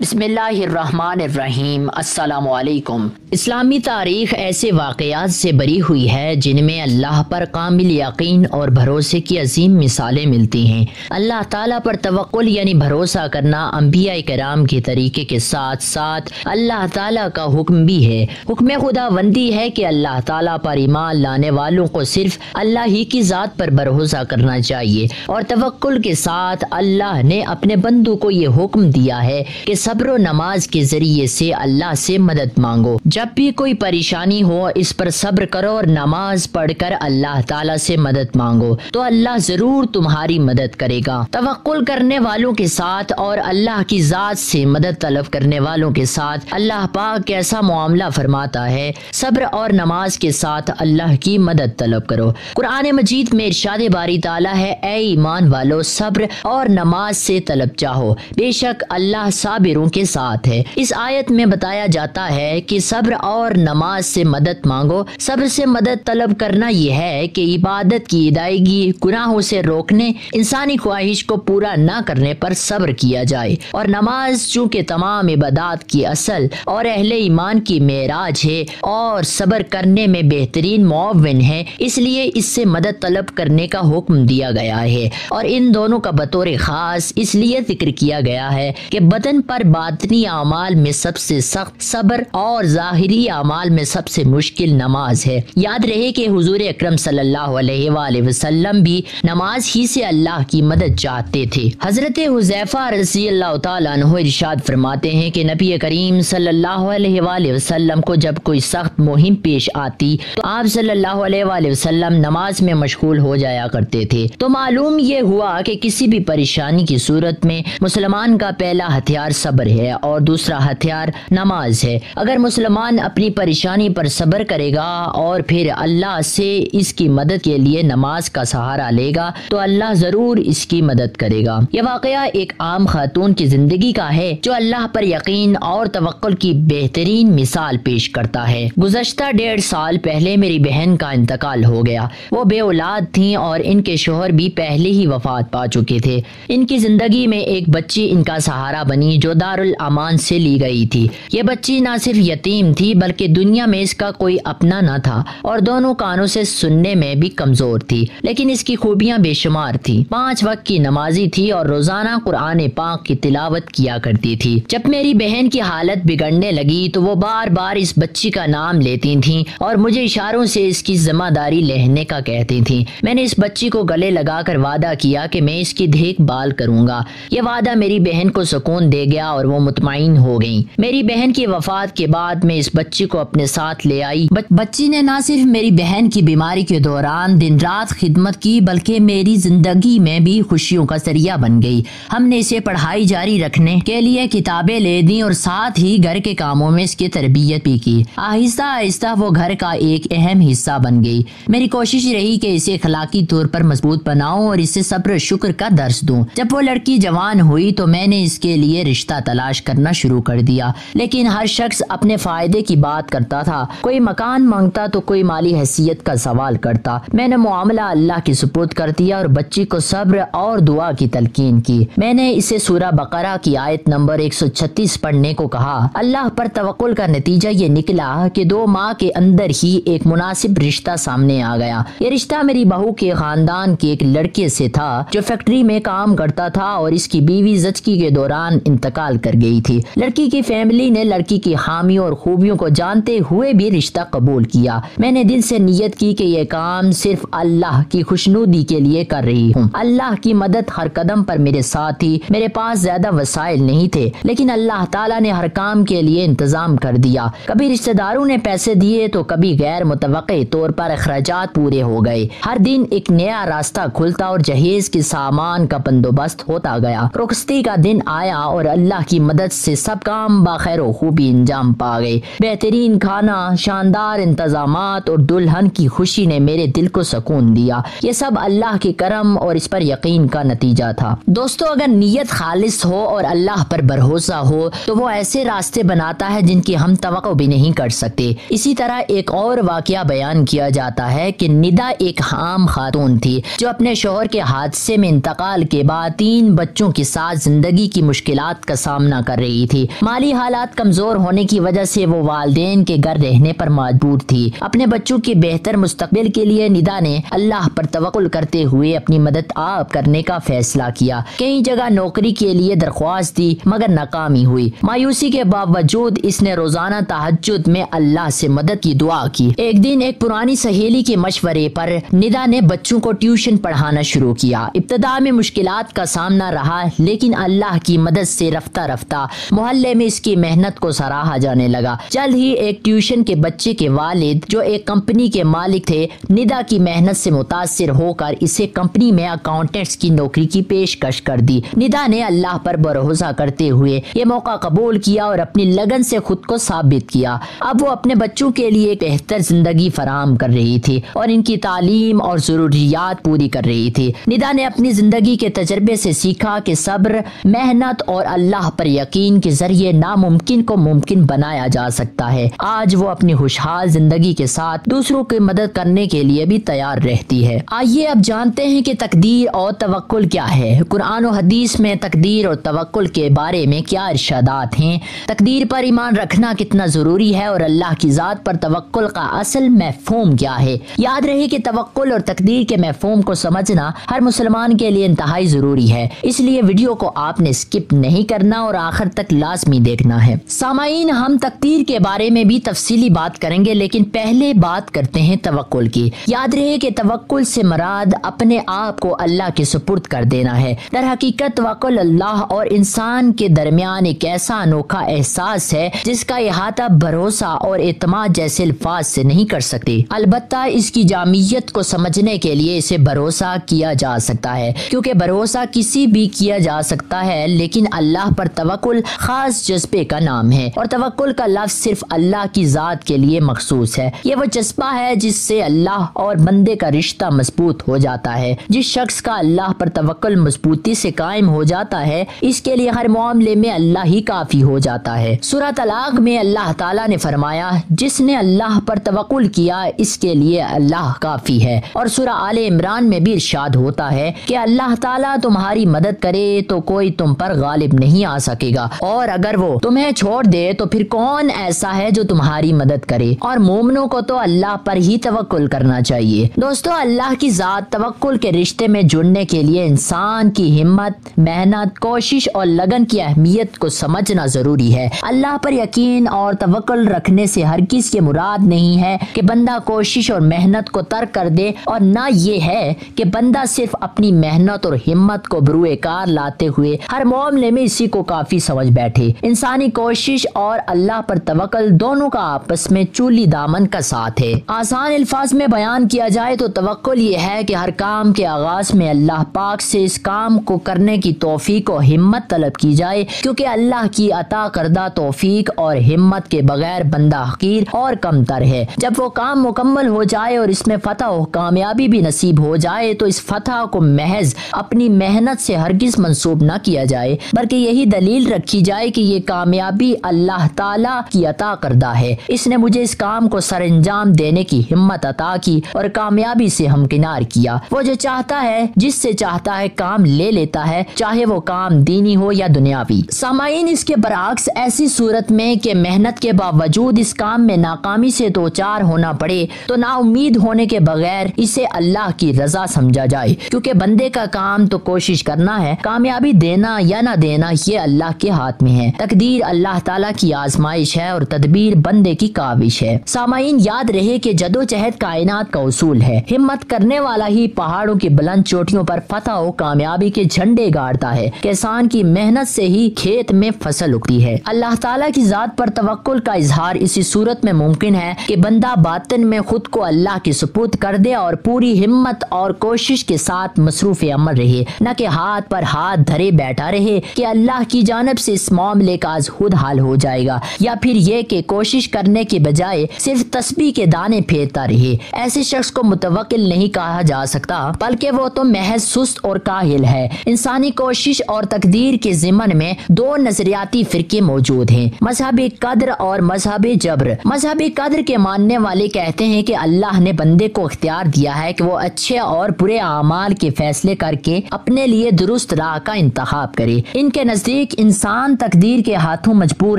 بسم اللہ الرحمن الرحیم۔ السلام علیکم۔ اسلامی تاریخ ایسے واقعات سے بری ہوئی ہے جن میں اللہ پر کامل یقین اور بھروسے کی عظیم مثالیں ملتی ہیں۔ اللہ تعالیٰ پر توکل یعنی بھروسہ کرنا انبیاء کرام کے طریقے کے ساتھ ساتھ اللہ تعالیٰ کا حکم بھی ہے۔ حکم خداوندی ہے کہ اللہ تعالیٰ پر ایمان لانے والوں کو صرف اللہ ہی کی ذات پر بھروسہ کرنا چاہیے، اور توکل کے ساتھ اللہ نے اپنے بندوں کو یہ حکم دیا ہے کہ صبر و نماز کے ذریعے سے اللہ سے مدد مانگو۔ جب بھی کوئی پریشانی ہو اس پر صبر کرو اور نماز پڑھ کر اللہ تعالیٰ سے مدد مانگو تو اللہ ضرور تمہاری مدد کرے گا۔ توکل کرنے والوں کے ساتھ اور اللہ کی ذات سے مدد طلب کرنے والوں کے ساتھ اللہ پاک کیسا معاملہ فرماتا ہے۔ صبر اور نماز کے ساتھ اللہ کی مدد طلب کرو۔ قرآن مجید میں ارشاد باری تعالیٰ ہے، اے ایمان والو صبر اور نماز سے طلب چاہو، بے شک اللہ صابروں کے ساتھ ہے۔ اس آیت میں بتایا جاتا ہے کہ صبر اور نماز سے مدد مانگو۔ صبر سے مدد طلب کرنا یہ ہے کہ عبادت کی ادائیگی، گناہوں سے روکنے، انسانی خواہش کو پورا نہ کرنے پر صبر کیا جائے، اور نماز چونکہ تمام عبادات کی اصل اور اہل ایمان کی معراج ہے اور صبر کرنے میں بہترین معاون ہے، اس لیے اس سے مدد طلب کرنے کا حکم دیا گیا ہے، اور ان دونوں کا بطور خاص اس لیے ذکر کیا گیا ہے کہ بدن پر باطنی اعمال میں سب سے سخت صبر اور ظاہری اعمال میں سب سے مشکل نماز ہے۔ یاد رہے کہ حضور اکرم صلی اللہ علیہ وآلہ وسلم بھی نماز ہی سے اللہ کی مدد چاہتے تھے۔ حضرت حذیفہ رضی اللہ تعالیٰ عنہ ارشاد فرماتے ہیں کہ نبی کریم صلی اللہ علیہ وآلہ وسلم کو جب کوئی سخت مہم پیش آتی تو آپ صلی اللہ علیہ وآلہ وسلم نماز میں مشغول ہو جایا کرتے تھے۔ تو معلوم یہ ہوا کہ کسی بھی پریشانی کی صورت میں مسلمان کا پہلا ہتھیار صبر ہے اور دوسرا ہتھیار نماز ہے۔ اگر مسلمان اپنی پریشانی پر صبر کرے گا اور پھر اللہ سے اس کی مدد کے لیے نماز کا سہارا لے گا تو اللہ ضرور اس کی مدد کرے گا۔ یہ واقعہ ایک عام خاتون کی زندگی کا ہے جو اللہ پر یقین اور توکل کی بہترین مثال پیش کرتا ہے۔ گزشتہ 1.5 سال پہلے میری بہن کا انتقال ہو گیا۔ وہ بے اولاد تھیں اور ان کے شوہر بھی پہلے ہی وفات پا چکے تھے۔ ان کی زندگی میں ایک بچی ان کا سہارا بنی جو دارالامان سے لی گئی تھی۔ یہ بچی نہ صرف یتیم تھی بلکہ دنیا میں اس کا کوئی اپنا نہ تھا اور دونوں کانوں سے سننے میں بھی کمزور تھی، لیکن اس کی خوبیاں بے شمار تھی۔ 5 وقت کی نمازی تھی اور روزانہ قرآن پاک کی تلاوت کیا کرتی تھی۔ جب میری بہن کی حالت بگڑنے لگی تو وہ بار بار اس بچی کا نام لیتی تھیں اور مجھے اشاروں سے اس کی ذمہ داری لینے کا کہتی تھیں۔ میں نے اس بچی کو گلے لگا کر وعدہ کیا کہ میں اس کی دیکھ بھال کروں گا۔ یہ وعدہ میری بہن کو سکون دے گیا اور وہ مطمئن ہو گئیں۔ میری بہن کی وفات کے بعد میں اس بچی کو اپنے ساتھ لے آئی۔ بچی نے نہ صرف میری بہن کی بیماری کے دوران دن رات خدمت کی بلکہ میری زندگی میں بھی خوشیوں کا ذریعہ بن گئی۔ ہم نے اسے پڑھائی جاری رکھنے کے لیے کتابیں لے دیں اور ساتھ ہی گھر کے کاموں میں اس کی تربیت بھی کی۔ آہستہ آہستہ وہ گھر کا ایک اہم حصہ بن گئی۔ میری کوشش رہی کہ اسے اخلاقی طور پر مضبوط بناؤں اور اسے صبر و شکر کا درس دوں۔ جب وہ لڑکی جوان ہوئی تو میں نے اس کے لیے رشتہ تلاش کرنا شروع کر دیا، لیکن ہر شخص اپنے فائدے کی بات کرتا تھا۔ کوئی مکان مانگتا تو کوئی مالی حیثیت کا سوال کرتا۔ میں نے معاملہ اللہ کے سپرد کر دیا اور بچی کو صبر اور دعا کی تلقین کی۔ میں نے اسے سورہ بقرہ کی آیت نمبر 136 پڑھنے کو کہا۔ اللہ پر توکل کا نتیجہ یہ نکلا کہ 2 ماہ کے اندر ہی ایک مناسب رشتہ سامنے آ گیا۔ یہ رشتہ میری بہو کے خاندان کے ایک لڑکے سے تھا جو فیکٹری میں کام کرتا تھا اور اس کی بیوی زچگی کے دوران انتقال کر گئی تھی۔ لڑکی کی فیملی نے لڑکی کی خامیوں اور خوبیوں کو جانتے ہوئے بھی رشتہ قبول کیا۔ میں نے دل سے نیت کی کہ یہ کام صرف اللہ کی خوشنودی کے لیے کر رہی ہوں۔ اللہ کی مدد ہر قدم پر میرے ساتھ تھی۔ میرے پاس زیادہ وسائل نہیں تھے لیکن اللہ تعالیٰ نے ہر کام کے لیے انتظام کر دیا۔ کبھی رشتہ داروں نے پیسے دیے تو کبھی غیر متوقع طور پر اخراجات پورے ہو گئے۔ ہر دن ایک نیا راستہ کھلتا اور جہیز کے سامان کا بندوبست ہوتا گیا۔ رخصتی کا دن آیا اور اللہ کی مدد سے سب کام بخیر و خوبی انجام پا گئے۔ بہترین کھانا، شاندار انتظامات اور دلہن کی خوشی نے میرے دل کو سکون دیا۔ یہ سب اللہ کے کرم اور اس پر یقین کا نتیجہ تھا۔ دوستو، اگر نیت خالص ہو اور اللہ پر بھروسہ ہو تو وہ ایسے راستے بناتا ہے جن کی ہم توقع بھی نہیں کر سکتے۔ اسی طرح ایک اور واقعہ بیان کیا جاتا ہے کہ ندا ایک عام خاتون تھی جو اپنے شوہر کے حادثے میں انتقال کے بعد 3 بچوں کے ساتھ زندگی کی مشکلات کا سامنا کر رہی تھی۔ مالی حالات کمزور ہونے کی وجہ سے وہ والدین کے گھر رہنے پر مجبور تھی۔ اپنے بچوں کے بہتر مستقبل کے لیے ندا نے اللہ پر توکل کرتے ہوئے اپنی مدد آپ کرنے کا فیصلہ کیا۔ کئی جگہ نوکری کے لیے درخواست دی مگر ناکامی ہوئی۔ مایوسی کے باوجود اس نے روزانہ تہجد میں اللہ سے مدد کی دعا کی۔ ایک دن ایک پرانی سہیلی کے مشورے پر ندا نے بچوں کو ٹیوشن پڑھانا شروع کیا۔ ابتدا میں مشکلات کا سامنا رہا لیکن اللہ کی مدد سے رفتہ رفتہ محلے میں اس کی محنت کو سراہا جانے لگا۔ جلد ہی ایک ٹیوشن کے بچے کے والد جو ایک کمپنی کے مالک تھے ندا کی محنت سے متاثر ہو کر اسے کمپنی میں اکاؤنٹنٹس کی نوکری کی پیشکش کر دی۔ ندا نے اللہ پر بھروسہ کرتے ہوئے یہ موقع قبول کیا اور اپنی لگن سے خود کو ثابت کیا۔ اب وہ اپنے بچوں کے لیے ایک بہتر زندگی فراہم کر رہی تھی اور ان کی تعلیم اور ضروریات پوری کر رہی تھی۔ ندا نے اپنی زندگی کے تجربے سے سیکھا کہ صبر، محنت اور اللہ پر یقین کے ذریعے ناممکن کو ممکن بنایا جا سکتا ہے۔ آج وہ اپنی خوشحال زندگی کے ساتھ دوسروں کی مدد کرنے کے لیے بھی تیار رہتی ہے۔ آئیے اب جانتے ہیں کہ تقدیر اور توکل کیا ہے۔ قرآن و حدیث میں تقدیر اور توکل کے بارے میں کیا ارشادات ہیں؟ تقدیر پر ایمان رکھنا کتنا ضروری ہے اور اللہ کی ذات پر توکل کا اصل مفہوم کیا ہے؟ یاد رہے کہ توکل اور تقدیر کے مفہوم کو سمجھنا ہر مسلمان کے لیے انتہائی ضروری ہے، اس لیے ویڈیو کو آپ نے سکپ نہیں کرنا اور آخر تک لازمی دیکھنا ہے۔ سامعین، ہم تقدیر کے بارے میں بھی تفصیلی بات کریں گے لیکن پہلے بات کرتے ہیں توکل کی۔ یاد رہے کہ توکل سے مراد اپنے آپ کو اللہ کے سپرد کر دینا ہے۔ در حقیقت توکل اللہ اور انسان کے درمیان ایک ایسا انوکھا احساس ہے جس کا احاطہ بھروسہ اور اعتماد جیسے الفاظ سے نہیں کر سکتے۔ البتہ اس کی جامعیت کو سمجھنے کے لیے اسے بھروسہ کیا جا سکتا ہے، کیونکہ بھروسہ کسی بھی کیا جا سکتا ہے لیکن اللہ پر توکل خاص جذبے کا نام ہے اور توکل کا لفظ صرف اللہ کی ذات کے لیے مخصوص ہے۔ یہ وہ جذبہ ہے جس سے اللہ اور بندے کا رشتہ مضبوط ہو جاتا ہے۔ جس شخص کا اللہ پر توکل مضبوطی سے قائم ہو جاتا ہے اس کے لیے ہر معاملے میں اللہ ہی کافی ہو جاتا ہے۔ سورہ طلاق میں اللہ تعالیٰ نے فرمایا جس نے اللہ پر توکل کیا اس کے لیے اللہ کافی ہے، اور سورہ آل عمران میں بھی ارشاد ہوتا ہے کہ اللہ تعالیٰ تمہاری مدد کرے تو کوئی تم پر غالب نہیں آ سکے گا، اور اگر وہ تمہیں چھوڑ دے تو پھر کون ایسا ہے جو تمہاری مدد کرے۔ اور مومنوں کو تو اللہ پر ہی توکل کرنا چاہیے۔ دوستو، اللہ کی ذات توکل کے رشتے میں جڑنے کے لیے انسان کی ہمت، محنت، کوشش اور لگن کی اہمیت کو سمجھنا ضروری ہے۔ اللہ پر یقین اور توکل رکھنے سے ہرگز یہ مراد نہیں ہے کہ بندہ کوشش اور محنت کو ترک کر دے، اور نہ یہ ہے کہ بندہ صرف اپنی محنت اور ہمت کو بروئے کار لاتے ہوئے ہر معاملے میں اسی کو کافی سمجھ بیٹھے۔ انسانی کوشش اور اللہ پر توکل دونوں کا آپس میں چولی دامن کا ساتھ ہے۔ آسان الفاظ میں بیان کیا جائے تو توکل یہ ہے کہ ہر کام کے آغاز میں اللہ پاک سے اس کام کو کرنے کی توفیق و ہمت طلب کی جائے، کیونکہ اللہ کی عطا کردہ توفیق اور ہمت کے بغیر بندہ حقیر اور کم تر ہے۔ جب وہ کام مکمل ہو جائے اور اس میں فتح و کامیابی بھی نصیب ہو جائے تو اس فتح کو محض اپنی محنت سے ہرگز منسوب نہ کیا جائے، بلکہ یہی دلیل رکھی جائے کہ یہ کامیابی اللہ تعالیٰ کی عطا کردہ ہے، اس نے مجھے اس کام کو سر انجام دینے کی ہمت عطا کی اور کامیابی سے ہمکنار کیا۔ وہ جو چاہتا ہے، جس سے چاہتا ہے کام لے لیتا ہے، چاہے وہ کام دینی ہو یا دنیاوی۔ سامعین، اس کے برعکس ایسی صورت میں کہ محنت کے باوجود اس کام میں ناکامی سے دوچار ہونا پڑے تو نا امید ہونے کے بغیر اسے اللہ کی رضا سمجھا جائے، کیونکہ بندے کا کام تو کوشش کرنا ہے، کامیابی دینا یا نہ دینا یہ اللہ کے ہاتھ میں ہے۔ تقدیر اللہ تعالیٰ کی آزمائش ہے اور تدبیر بندے کی کاوش ہے۔ سامعین، یاد رہے کہ جدوجہد کائنات کا اصول ہے، ہمت کرنے والا ہی پہاڑوں کی بلند چوٹیوں پر فتح و کامیابی کے جھنڈے گاڑتا ہے۔ کسان کی محنت سے ہی کھیت میں فصل اگتی ہے۔ اللہ تعالیٰ کی ذات پر توکل کا اظہار اسی صورت میں ممکن ہے کہ بندہ باطن میں خود کو اللہ کے سپرد کر دے اور پوری ہمت اور کوشش کے ساتھ مصروف عمل رہے، نہ کہ ہاتھ پر ہاتھ دھرے بیٹھا رہے کہ اللہ کی جانب سے اس معاملے کا از خود حل ہو جائے گا، یا پھر یہ کہ کوشش کرنے کے بجائے صرف تسبیح کے دانے پھیرتا رہے۔ ایسے شخص کو متوکل نہیں کہا جا سکتا، بلکہ وہ تو محض سست اور کاہل ہے۔ انسانی کوشش اور تقدیر کے ضمن میں دو نظریاتی فرقے موجود ہیں، مذہب قدر اور مذہب جبر۔ مذہب قدر کے ماننے والے کہتے ہیں کہ اللہ نے بندے کو اختیار دیا ہے کہ وہ اچھے اور برے اعمال کے فیصلے کر کے اپنے لیے درست راہ کا انتخاب کرے۔ ان کے نزدیک نزدیک انسان تقدیر کے ہاتھوں مجبور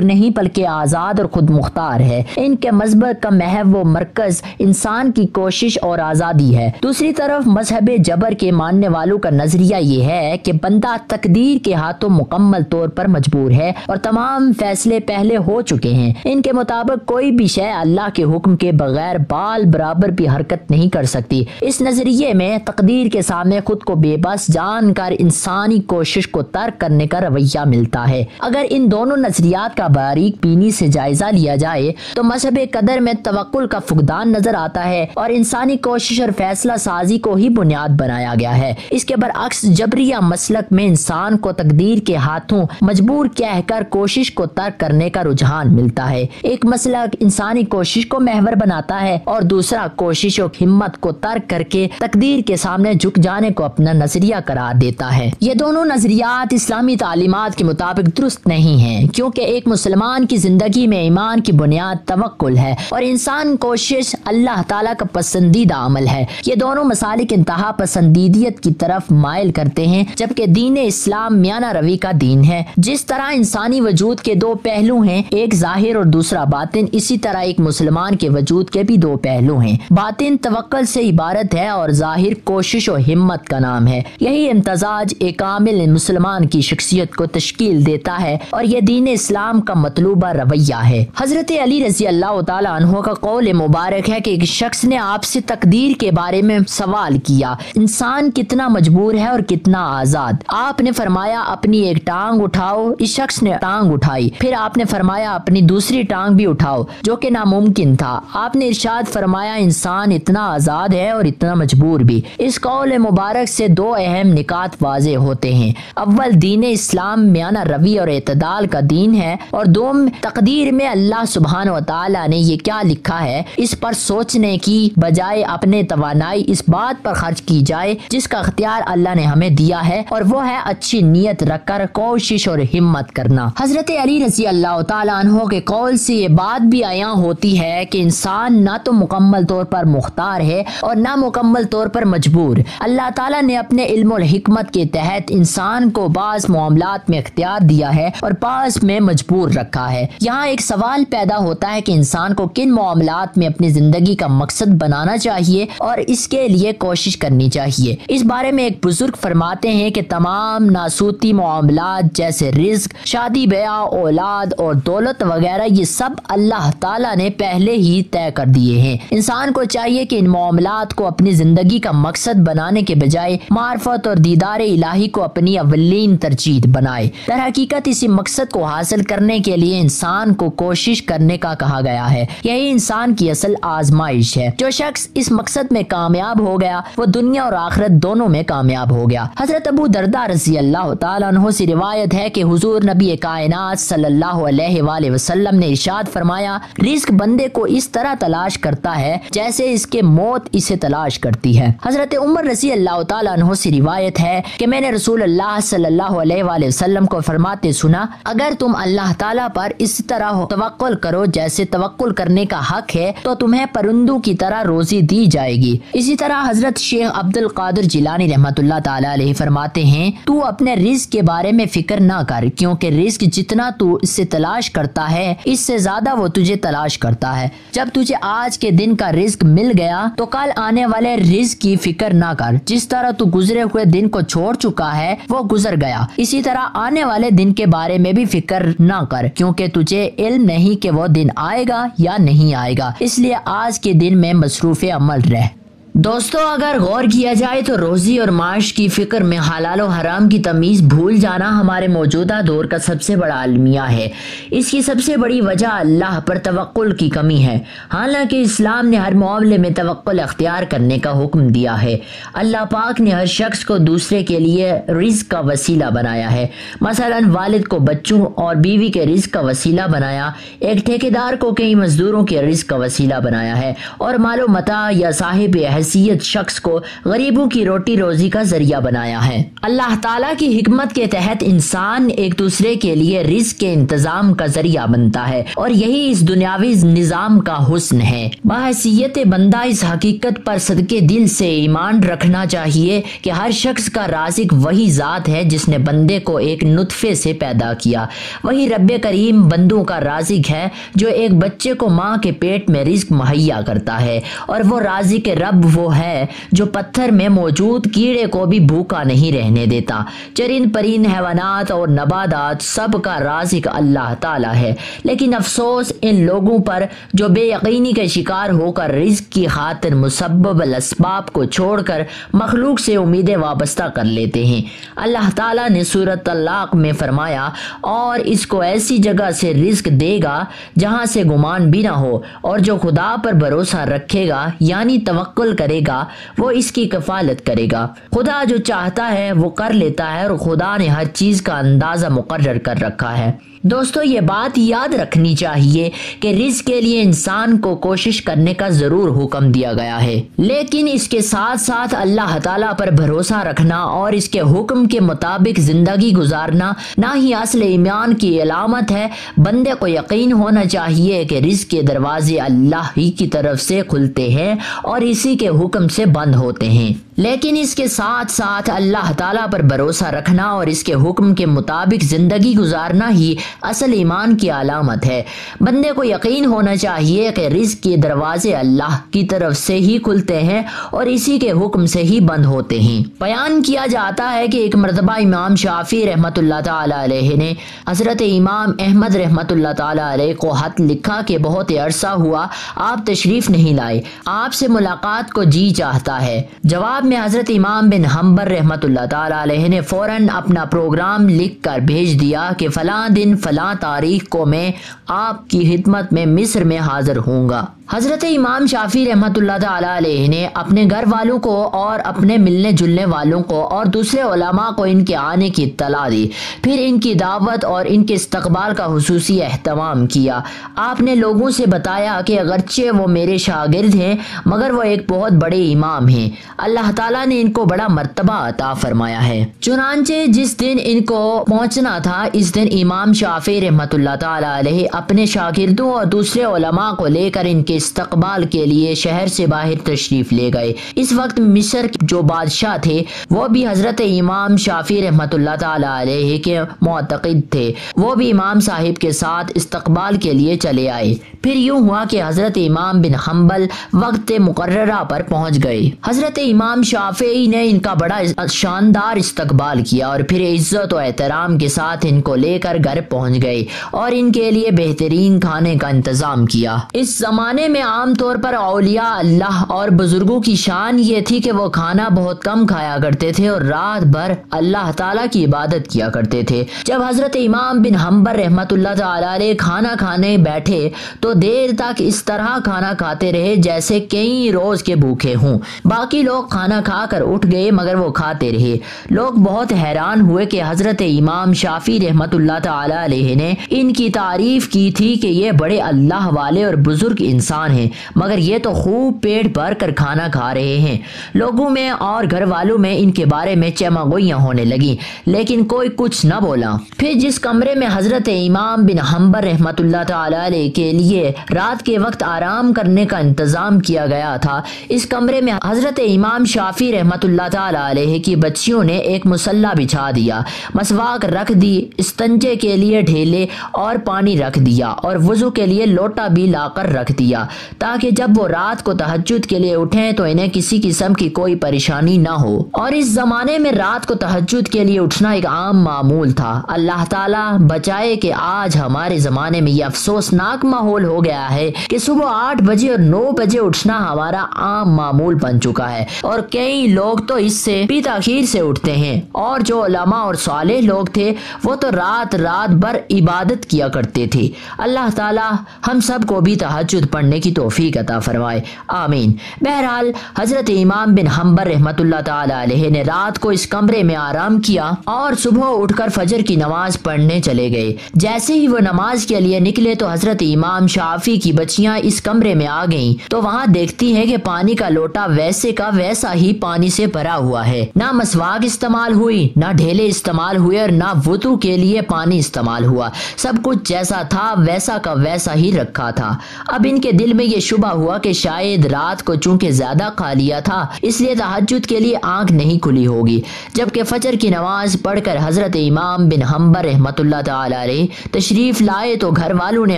نہیں بلکہ آزاد اور خود مختار ہے۔ ان کے مذہب کا محور و مرکز انسان کی کوشش اور آزادی ہے۔ دوسری طرف مذہب جبر کے ماننے والوں کا نظریہ یہ ہے کہ بندہ تقدیر کے ہاتھوں مکمل طور پر مجبور ہے اور تمام فیصلے پہلے ہو چکے ہیں۔ ان کے مطابق کوئی بھی شے اللہ کے حکم کے بغیر بال برابر بھی حرکت نہیں کر سکتی۔ اس نظریے میں تقدیر کے سامنے خود کو بے بس جان کر انسانی کوشش کو ترک کرنے کا رویہ ملتا ہے۔ اگر ان دونوں نظریات کا باریک بینی سے جائزہ لیا جائے تو مذہب قدر میں توکل کا فقدان نظر آتا ہے اور انسانی کوشش اور فیصلہ سازی کو ہی بنیاد بنایا گیا ہے۔ اس کے برعکس جبریہ مسلک میں انسان کو تقدیر کے ہاتھوں مجبور کہہ کر کوشش کو ترک کرنے کا رجحان ملتا ہے۔ ایک مسلک انسانی کوشش کو محور بناتا ہے اور دوسرا کوشش و ہمت کو ترک کر کے تقدیر کے سامنے جھک جانے کو اپنا نظریہ قرار دیتا ہے۔ یہ دونوں نظریات اسلامی تعلیمات کے مطابق درست نہیں ہیں، کیونکہ ایک مسلمان کی زندگی میں ایمان کی بنیاد توکل ہے اور انسان کوشش اللہ تعالیٰ کا پسندیدہ عمل ہے۔ یہ دونوں مسالک انتہا پسندیدیت کی طرف مائل کرتے ہیں، جبکہ دین اسلام میانہ روی کا دین ہے۔ جس طرح انسانی وجود کے دو پہلو ہیں، ایک ظاہر اور دوسرا باطن، اسی طرح ایک مسلمان کے وجود کے بھی دو پہلو ہیں۔ باطن توکل سے عبارت ہے اور ظاہر کوشش و ہمت کا نام ہے۔ یہی امتزاج ایک کامل مسلمان کی شخصیت کو تشکیل دیتا ہے اور یہ دین اسلام کا مطلوبہ رویہ ہے۔ حضرت علی رضی اللہ تعالیٰ عنہ کا قول مبارک ہے کہ ایک شخص نے آپ سے تقدیر کے بارے میں سوال کیا، انسان کتنا مجبور ہے اور کتنا آزاد؟ آپ نے فرمایا اپنی ایک ٹانگ اٹھاؤ۔ اس شخص نے ٹانگ اٹھائی، پھر آپ نے فرمایا اپنی دوسری ٹانگ بھی اٹھاؤ، جو کہ ناممکن تھا۔ آپ نے ارشاد فرمایا انسان اتنا آزاد ہے اور اتنا مجبور بھی۔ اس قول مبارک سے دو اہم نکات واضح ہوتے ہیں۔ اول، دین اسلام میانہ روی اور اعتدال کا دین ہے، اور دوم، تقدیر میں اللہ سبحانہ و تعالیٰ نے یہ کیا لکھا ہے اس پر سوچنے کی بجائے اپنے توانائی اس بات پر خرچ کی جائے جس کا اختیار اللہ نے ہمیں دیا ہے، اور وہ ہے اچھی نیت رکھ کر کوشش اور ہمت کرنا۔ حضرت علی رضی اللہ تعالیٰ عنہ کے قول سے یہ بات بھی عیاں ہوتی ہے کہ انسان نہ تو مکمل طور پر مختار ہے اور نہ مکمل طور پر مجبور۔ اللہ تعالیٰ نے اپنے علم اور حکمت کے تحت انسان کو بعض معاملات میں اختیار دیا ہے اور بعض میں مجبور رکھا ہے۔ یہاں ایک سوال پیدا ہوتا ہے کہ انسان کو کن معاملات میں اپنی زندگی کا مقصد بنانا چاہیے اور اس کے لیے کوشش کرنی چاہیے۔ اس بارے میں ایک بزرگ فرماتے ہیں کہ تمام ناسوتی معاملات جیسے رزق، شادی بیاہ، اولاد اور دولت وغیرہ، یہ سب اللہ تعالیٰ نے پہلے ہی طے کر دیے ہیں۔ انسان کو چاہیے کہ ان معاملات کو اپنی زندگی کا مقصد بنانے کے بجائے معرفت اور دیدار الہی کو اپنی اولین ترجیح بنائے۔ در حقیقت اسی مقصد کو حاصل کرنے کے لیے انسان کو کوشش کرنے کا کہا گیا ہے۔ یہی انسان کی اصل آزمائش ہے۔ جو شخص اس مقصد میں کامیاب ہو گیا وہ دنیا اور آخرت دونوں میں کامیاب ہو گیا۔ حضرت ابو درداء رضی اللہ تعالیٰ عنہ سے روایت ہے کہ حضور نبی کائنات صلی اللہ علیہ وآلہ وسلم نے ارشاد فرمایا، رزق بندے کو اس طرح تلاش کرتا ہے جیسے اس کے موت اسے تلاش کرتی ہے۔ حضرت عمر رضی اللہ تعالیٰ عنہ سے روایت ہے کہ میں نے رسول اللہ صلی اللہ علیہ وآلہ وسلم کو فرماتے سنا، اگر تم اللہ تعالیٰ پر اس طرح توکل کرو جیسے توکل کرنے کا حق ہے تو تمہیں پرندوں کی طرح روزی دی جائے گی۔ اسی طرح حضرت شیخ عبد القادر جیلانی رحمۃ اللہ تعالیٰ علیہ فرماتے ہیں، تو اپنے رزق کے بارے میں فکر نہ کر، کیونکہ رزق جتنا تو اس سے تلاش کرتا ہے اس سے زیادہ وہ تجھے تلاش کرتا ہے۔ جب تجھے آج کے دن کا رزق مل گیا تو کل آنے والے رزق کی فکر نہ کر۔ جس طرح تو گزرے ہوئے دن کو چھوڑ چکا ہے وہ گزر گیا، اسی طرح آنے والے دن کے بارے میں بھی فکر نہ کر، کیونکہ تجھے علم نہیں کہ وہ دن آئے گا یا نہیں آئے گا، اس لیے آج کے دن میں مصروف عمل رہ۔ دوستو، اگر غور کیا جائے تو روزی اور معاش کی فکر میں حلال و حرام کی تمیز بھول جانا ہمارے موجودہ دور کا سب سے بڑا المیہ ہے۔ اس کی سب سے بڑی وجہ اللہ پر توکل کی کمی ہے، حالانکہ اسلام نے ہر معاملے میں توکل اختیار کرنے کا حکم دیا ہے۔ اللہ پاک نے ہر شخص کو دوسرے کے لیے رزق کا وسیلہ بنایا ہے۔ مثلا والد کو بچوں اور بیوی کے رزق کا وسیلہ بنایا، ایک ٹھیکیدار کو کئی مزدوروں کے رزق کا وسیلہ بنایا ہے، اور مال و متاع یا صاحب حیثیت بحیثیت شخص کو غریبوں کی روٹی روزی کا ذریعہ بنایا ہے۔ اللہ تعالیٰ کی حکمت کے تحت انسان ایک دوسرے کے لیے رزق کے انتظام کا ذریعہ بنتا ہے اور یہی اس دنیاوی نظام کا حسن ہے۔ بحیثیت بندہ اس حقیقت پر صدقے دل سے ایمان رکھنا چاہیے کہ ہر شخص کا رازق وہی ذات ہے جس نے بندے کو ایک نطفے سے پیدا کیا۔ وہی رب کریم بندوں کا رازق ہے جو ایک بچے کو ماں کے پیٹ میں رزق مہیا کرتا ہے، اور وہ رازق رب وہ ہے جو پتھر میں موجود کیڑے کو بھی بھوکا نہیں رہنے دیتا۔ چرند پرند حیوانات اور نباتات سب کا رازق اللہ تعالیٰ ہے، لیکن افسوس ان لوگوں پر جو بے یقینی کے شکار ہو کر رزق کی خاطر مسبب الاسباب کو چھوڑ کر مخلوق سے امیدیں وابستہ کر لیتے ہیں۔ اللہ تعالیٰ نے سورۃ طلاق میں فرمایا، اور اس کو ایسی جگہ سے رزق دے گا جہاں سے گمان بھی نہ ہو، اور جو خدا پر بھروسہ رکھے گا یعنی توکل کرے گا وہ اس کی کفالت کرے گا۔ خدا جو چاہتا ہے وہ کر لیتا ہے، اور خدا نے ہر چیز کا اندازہ مقرر کر رکھا ہے۔ دوستو، یہ بات یاد رکھنی چاہیے کہ رزق کے لیے انسان کو کوشش کرنے کا ضرور حکم دیا گیا ہے، لیکن اس کے ساتھ ساتھ اللہ تعالیٰ پر بھروسہ رکھنا اور اس کے حکم کے مطابق زندگی گزارنا نہ ہی اصل ایمان کی علامت ہے۔ بندے کو یقین ہونا چاہیے کہ رزق کے دروازے اللہ ہی کی طرف سے کھلتے ہیں اور اسی کے حکم سے بند ہوتے ہیں، لیکن اس کے ساتھ ساتھ اللہ تعالیٰ پر بھروسہ رکھنا اور اس کے حکم کے مطابق زندگی گزارنا ہی اصل ایمان کی علامت ہے۔ بندے کو یقین ہونا چاہیے کہ رزق کے دروازے اللہ کی طرف سے ہی کھلتے ہیں اور اسی کے حکم سے ہی بند ہوتے ہیں۔ بیان کیا جاتا ہے کہ ایک مرتبہ امام شافعی رحمۃ اللہ تعالی علیہ نے حضرت امام احمد رحمۃ اللہ تعالی علیہ کو خط لکھا کہ بہت عرصہ ہوا آپ تشریف نہیں لائے، آپ سے ملاقات کو جی چاہتا ہے۔ جواب میں حضرت امام بن حنبل رحمۃ اللہ تعالی علیہ نے فوراً اپنا پروگرام لکھ کر بھیج دیا کہ فلاں دن فلاں تاریخ کو میں آپ کی خدمت میں مصر میں حاضر ہوں گا۔ حضرت امام شافعی رحمۃ اللہ تعالی علیہ نے اپنے گھر والوں کو اور اپنے ملنے جلنے والوں کو اور دوسرے علماء کو ان کے آنے کی اطلاع دی، پھر ان کی دعوت اور ان کے استقبال کا خصوصی اہتمام کیا۔ آپ نے لوگوں سے بتایا کہ اگرچہ وہ میرے شاگرد ہیں مگر وہ ایک بہت بڑے امام ہیں، اللہ تعالیٰ نے ان کو بڑا مرتبہ عطا فرمایا ہے۔ چنانچہ جس دن ان کو پہنچنا تھا اس دن امام شافعی رحمۃ اللہ تعالی علیہ اپنے شاگردوں اور دوسرے علماء کو لے کر ان کے استقبال کے لیے شہر سے باہر تشریف لے گئے۔ اس وقت مصر جو بادشاہ تھے وہ بھی حضرت امام شافعی رحمۃ اللہ تعالی علیہ کے معتقد تھے، وہ بھی امام صاحب کے ساتھ استقبال کے لیے چلے آئے۔ پھر یوں ہوا کہ حضرت امام بن حنبل وقت مقررہ پر پہنچ گئے۔ حضرت امام شافعی نے ان کا بڑا شاندار استقبال کیا اور پھر عزت و احترام کے ساتھ ان کو لے کر گھر پہنچ گئے اور ان کے لیے بہترین کھانے کا انتظام کیا۔ اس زمانے میں عام طور پر اولیاء اللہ اور بزرگوں کی شان یہ تھی کہ وہ کھانا بہت کم کھایا کرتے تھے اور رات بھر اللہ تعالیٰ کی عبادت کیا کرتے تھے۔ جب حضرت امام بن حنبل رحمۃ اللہ تعالی علیہ کھانا کھانے بیٹھے تو دیر تک اس طرح کھانا کھاتے رہے جیسے کئی روز کے بھوکے ہوں۔ باقی لوگ کھانا کھا کر اٹھ گئے مگر وہ کھاتے رہے۔ لوگ بہت حیران ہوئے کہ حضرت امام شافعی رحمۃ اللہ تعالی علیہ نے ان کی تعریف کی تھی کہ یہ بڑے اللہ والے اور بزرگ انسان ہیں، مگر یہ تو خوب پیٹ بھر کر کھانا کھا رہے ہیں۔ لوگوں میں اور گھر والوں میں ان کے بارے میں چمگوئیاں ہونے لگیں لیکن کوئی کچھ نہ بولا۔ پھر جس کمرے میں حضرت امام بن حنبل رحمۃ اللہ تعالی علیہ کے لیے رات کے وقت آرام کرنے کا انتظام کیا گیا تھا، اس کمرے میں حضرت امام شافعی رحمۃ اللہ تعالی علیہ کی بچیوں نے ایک مصلی بچھا دیا، مسواک رکھ دی، استنجے کے لیے ڈھیلے اور پانی رکھ دیا اور وضو کے لیے لوٹا بھی لا کر رکھ دیا تاکہ جب وہ رات کو تہجد کے لیے اٹھیں تو انہیں کسی قسم کی کوئی پریشانی نہ ہو۔ اور اس زمانے میں رات کو تہجد کے لیے اٹھنا ایک عام معمول تھا۔ اللہ تعالیٰ بچائے کہ آج ہمارے زمانے میں یہ افسوسناک ماحول ہو گیا ہے کہ صبح 8 بجے اور 9 بجے اٹھنا ہمارا عام معمول بن چکا ہے اور کئی لوگ تو اس سے بھی تاخیر سے اٹھتے ہیں، اور جو علماء اور صالح لوگ تھے وہ تو رات بھر عبادت کیا کرتے تھے۔ اللہ تعالیٰ ہم سب کو بھی تہجد پڑھنے پڑھنے کی توفیق عطا فرمائے، آمین۔ بہرحال حضرت امام بن حنبل رحمۃ اللہ تعالی علیہ نے رات کو اس کمرے میں آرام کیا اور صبح اٹھ کر فجر کی نماز پڑھنے چلے گئے۔ جیسے ہی وہ نماز کے لیے نکلے تو حضرت امام شافعی کی بچیاں اس کمرے میں آ گئیں تو وہاں دیکھتی ہیں کہ پانی کا لوٹا ویسے کا ویسا ہی پانی سے بھرا ہوا ہے، نہ مسواک استعمال ہوئی، نہ ڈھیلے استعمال ہوئے اور نہ وضو کے لیے پانی استعمال ہوا، سب کچھ جیسا تھا ویسا کا ویسا ہی رکھا تھا۔ اب ان کے دل میں یہ شبہ ہوا کہ شاید رات کو چونکہ زیادہ کھا لیا تھا اس لیے تہجد کے لیے آنکھ نہیں کھلی ہوگی۔ جبکہ فجر کی نماز پڑھ کر حضرت امام بن حنبل رحمۃ اللہ تعالی علیہ تشریف لائے تو گھر والوں نے